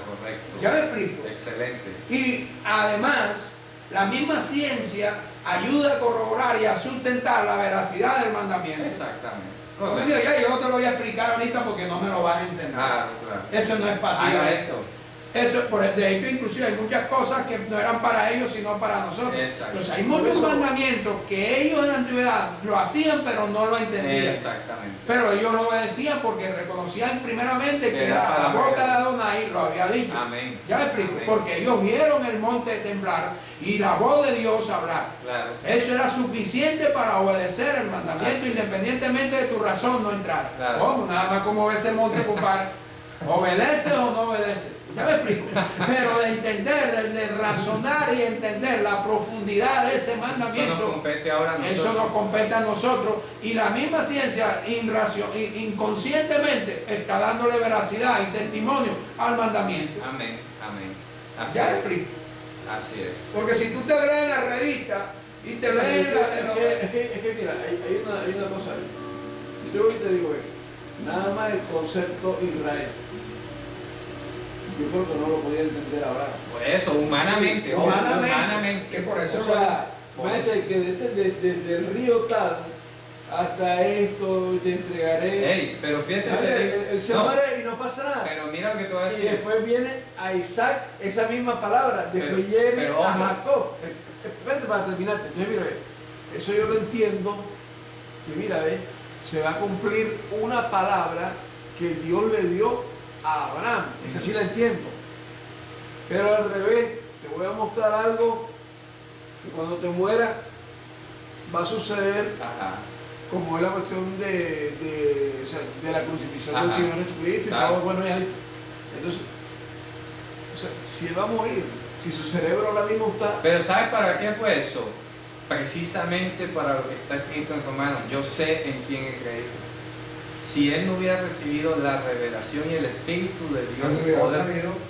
Correcto. Ya me explico. Excelente. Y además, la misma ciencia ayuda a corroborar y a sustentar la veracidad del mandamiento. Exactamente. Como digo, yo no te lo voy a explicar ahorita porque no me lo vas a entender. Claro. Eso no es para ti. De hecho, inclusive hay muchas cosas que no eran para ellos, sino para nosotros. Entonces hay muchos mandamientos que ellos en la antigüedad lo hacían, pero no lo entendían. Exactamente. Pero ellos lo obedecían porque reconocían primeramente que la boca de Adonai lo había dicho. Amén. Ya me explico, porque ellos vieron el monte temblar y la voz de Dios hablar. Claro. Eso era suficiente para obedecer el mandamiento, independientemente de tu razón no entrar. Claro. ¿Cómo? Nada más como ves el monte, compadre. ¿Obedece o no obedece? Ya me explico. Pero de entender, de razonar y entender la profundidad de ese mandamiento, eso nos compete a nosotros. Y la misma ciencia inconscientemente está dándole veracidad y testimonio al mandamiento. Amén. Ya explico. Así es. Porque si tú te lees en la revista y te lees es que mira, hay una cosa ahí. Yo ahorita digo, nada más el concepto Israel. Yo creo que no lo podía entender ahora. Por eso, humanamente. Humanamente. Que por eso o sea, imagínate que desde el río tal hasta esto te entregaré. Ey, pero fíjate, él se muere y no pasa nada. Pero mira lo que te voy a decir. Y después viene a Isaac esa misma palabra. Después viene a Jacob. Espérate para terminarte. Entonces, mira, eso yo lo entiendo. Que mira, se va a cumplir una palabra que Dios le dio a Abraham. Esa sí la entiendo. Pero al revés, te voy a mostrar algo que cuando te mueras va a suceder. Ajá. Como es la cuestión de la crucifixión del Señor Jesucristo y todo, bueno, ya listo. Entonces, o sea, si él va a morir, si su cerebro ahora mismo está... Pero ¿sabes para qué fue eso? Precisamente para lo que está escrito en Romanos. Yo sé en quién he creído. Si él no hubiera recibido la revelación y el Espíritu de Dios,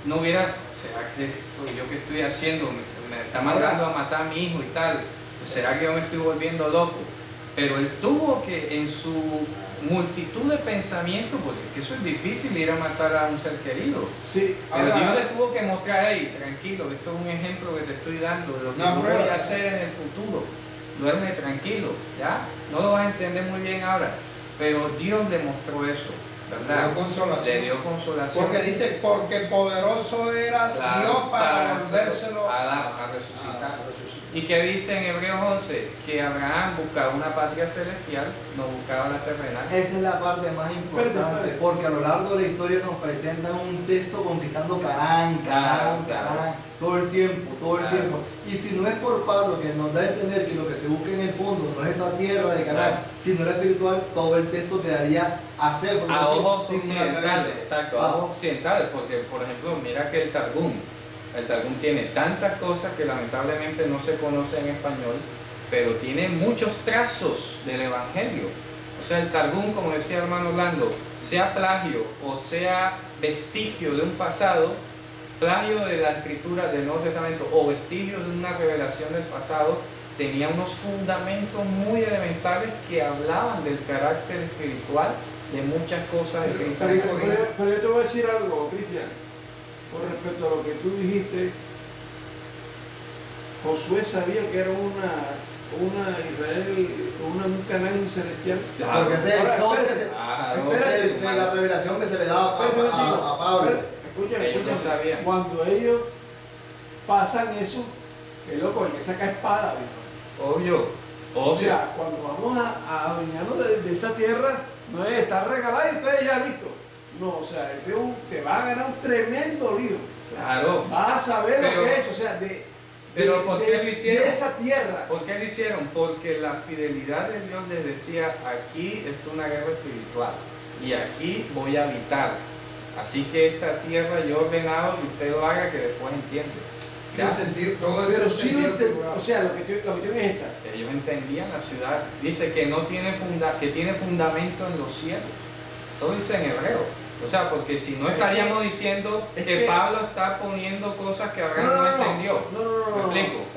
no hubiera, ¿será que yo qué estoy haciendo? Me está mandando a matar a mi hijo y tal. ¿Será que yo me estoy volviendo loco? Pero él tuvo que, en su multitud de pensamientos, porque eso es difícil, ir a matar a un ser querido. Sí, pero Dios le tuvo que mostrar, hey, tranquilo, esto es un ejemplo que te estoy dando de lo que yo voy a hacer en el futuro. Duerme tranquilo, ¿ya? No lo vas a entender muy bien ahora, pero Dios le mostró eso, ¿verdad? Le dio consolación. Porque dice, porque poderoso era Dios para volvérselo a resucitar. ¿Y qué dice en Hebreos 11? Que Abraham buscaba una patria celestial, no buscaba la terrenal. Esa es la parte más importante, porque a lo largo de la historia nos presentan un texto conquistando Canaán, todo el tiempo. Y si no es por Pablo, que nos da a entender que lo que se busca en el fondo no es esa tierra de Canaán, sino la espiritual, todo el texto quedaría a cero. A ojos occidentales, exacto, a ojos occidentales, porque por ejemplo, mira que el Targum tiene tantas cosas que lamentablemente no se conoce en español, pero tiene muchos trazos del Evangelio. O sea, el Targum, como decía hermano Orlando, sea plagio o sea vestigio de un pasado, plagio de la escritura del Nuevo Testamento o vestigio de una revelación del pasado, tenía unos fundamentos muy elementales que hablaban del carácter espiritual de muchas cosas escritas. Pero yo te voy a decir algo, Cristian. Con respecto a lo que tú dijiste, Josué sabía que era una Israel, un Canaán celestial. Porque ese es el sol que la revelación que se le daba a Pablo. Escúchame, cuando ellos pasan eso, el loco hay que sacar espada, viejo. Obvio. O sea, cuando vamos a adueñarnos de esa tierra, no es estar regalado y ustedes ya listos. No, o sea, te va a ganar un tremendo lío. Claro. Vas a saber lo que es, o sea, pero ¿por qué lo hicieron? De esa tierra. ¿Por qué lo hicieron? Porque la fidelidad de Dios les decía, aquí es una guerra espiritual y aquí voy a habitar. Así que esta tierra yo he ordenado que usted lo haga, que después entiende. ¿Qué sentido? Todo eso. Pero sí, o sea, la cuestión es esta. Ellos entendían la ciudad. Dice que no tiene que tiene fundamento en los cielos. Eso dice en hebreo. O sea, porque si no estaríamos diciendo que Pablo está poniendo cosas que Abraham no entendió. ¿Me explico?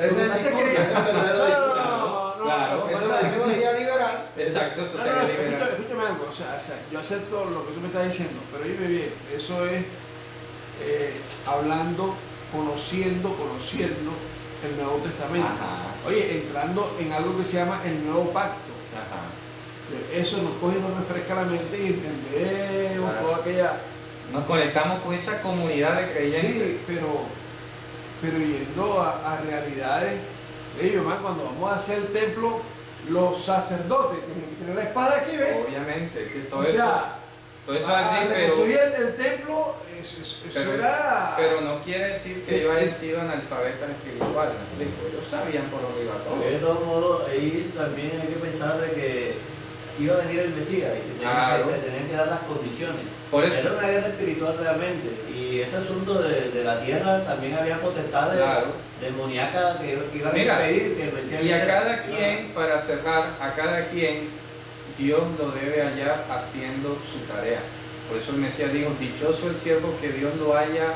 Claro. Eso sería liberal. Exacto, eso sería liberal. Escúchame algo, o sea, yo acepto lo que tú me estás diciendo, pero oye bien, eso es hablando, conociendo el Nuevo Testamento. Ajá. Oye, entrando en algo que se llama el Nuevo Pacto. Ajá. Eso nos coge y nos refresca la mente y entendemos toda aquella... Nos conectamos con esa comunidad de creyentes. Sí, pero yendo a realidades, ellos, cuando vamos a hacer el templo, los sacerdotes tienen que tener la espada aquí, ¿ves? Obviamente, que todo eso así, pero el templo, eso era... Pero no quiere decir que ellos hayan sido analfabetas espirituales, ¿me explico? Ellos sabían por dónde iba todo. De todos modos, ahí también hay que pensar de que iba a venir el Mesías y que tenían que dar las condiciones. Por eso. Era una guerra espiritual realmente, y ese asunto de la tierra también había potestades demoníacas que iban a impedir que el Mesías... Y a cada quien, para cerrar, a cada quien Dios lo debe hallar haciendo su tarea. Por eso el Mesías dijo, dichoso el siervo que Dios lo haya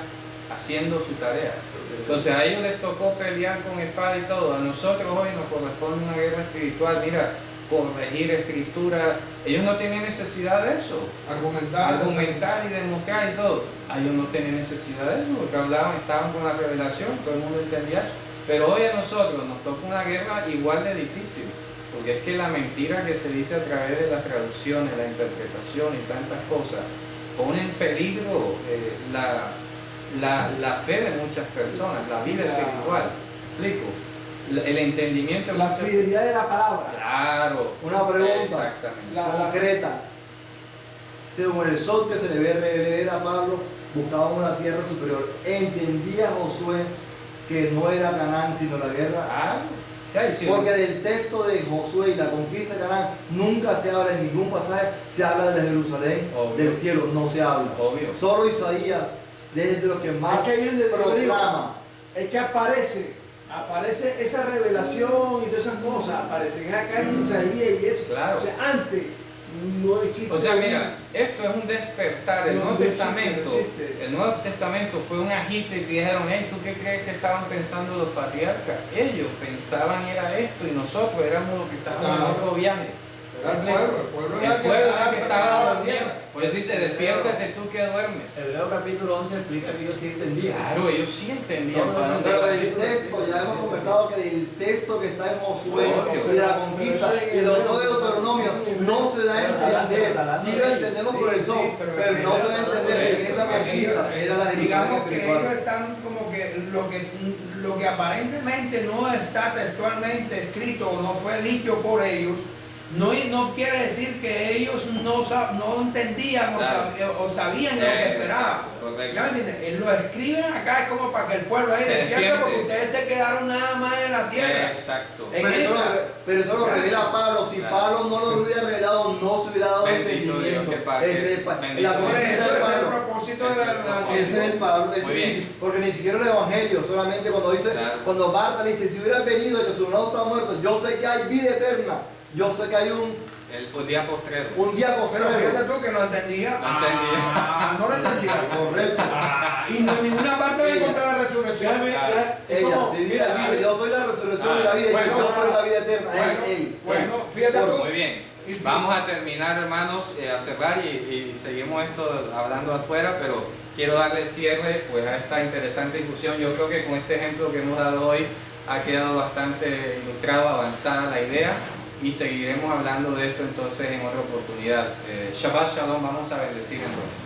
haciendo su tarea. Entonces a ellos les tocó pelear con espada y todo. A nosotros hoy nos corresponde una guerra espiritual. Mira, corregir escritura. Ellos no tienen necesidad de eso. Argumentar y demostrar y todo. Ellos no tienen necesidad de eso, porque estaban con la revelación, todo el mundo entendía eso. Pero hoy a nosotros nos toca una guerra igual de difícil, porque es que la mentira que se dice a través de las traducciones, la interpretación y tantas cosas, pone en peligro la fe de muchas personas, la vida espiritual. ¿Explico? El entendimiento. La fidelidad de la palabra. Claro. Una pregunta exactamente. concreta. Según el sol que se le ve a Pablo, buscaba una tierra superior. ¿Entendía Josué que no era Canaán sino la guerra? Porque del texto de Josué y la conquista de Canaán nunca se habla en ningún pasaje, se habla de Jerusalén, del cielo, no se habla. Obvio. Solo Isaías, desde los que más proclama. Es que aparece esa revelación y todas esas cosas, aparecen acá en Isaías y eso. Claro. O sea, antes no existe. O sea, mira, esto es un despertar. El Nuevo Testamento, el Nuevo Testamento fue un agite y te dijeron, hey, ¿tú qué crees que estaban pensando los patriarcas? Ellos pensaban era esto y nosotros éramos los que estábamos en otro viaje. El pueblo era el que estaba dormido. Por eso dice, despiértate tú que duermes. Hebreo capítulo 11 explica que ellos sí entendían. Claro, ellos sí entendían. Pero del texto, ya hemos conversado que del texto que está en Josué y de la conquista y de los dos de Deuteronomio no se da a entender. Sí lo entendemos por el son, pero no se da a entender que esa conquista era la Digamos que espiritual. ellos están como que lo que aparentemente no está textualmente escrito o no fue dicho por ellos, no quiere decir que ellos no entendían o sabían lo que esperaban. ¿Ya me entiendes? Él lo escriben acá, es como para que el pueblo ahí despierta, porque ustedes se quedaron nada más en la tierra. Exacto. Pero eso lo revela Pablo. Si Pablo no lo hubiera revelado, no se hubiera dado entendimiento. Ese es el propósito de la ese es el Pablo. Porque ni siquiera el Evangelio, solamente cuando dice, cuando Marta le dice, si hubiera venido y que su hermano está muerto, yo sé que hay vida eterna. Yo sé que hay el día postrero. Un día postrero. Pero fíjate tú que no entendía. No lo entendía. Correcto. Y en ninguna parte de encontrar la resurrección. Ella, sí, mira, dice, yo soy la resurrección y la vida. Y yo soy la vida eterna. Bueno, fíjate tú. Muy bien. Vamos a terminar, hermanos, a cerrar y seguimos esto hablando afuera, pero quiero darle cierre pues, a esta interesante discusión. Yo creo que con este ejemplo que hemos dado hoy ha quedado bastante ilustrado, avanzada la idea. Y seguiremos hablando de esto entonces en otra oportunidad. Shabbat Shalom, vamos a bendecir entonces.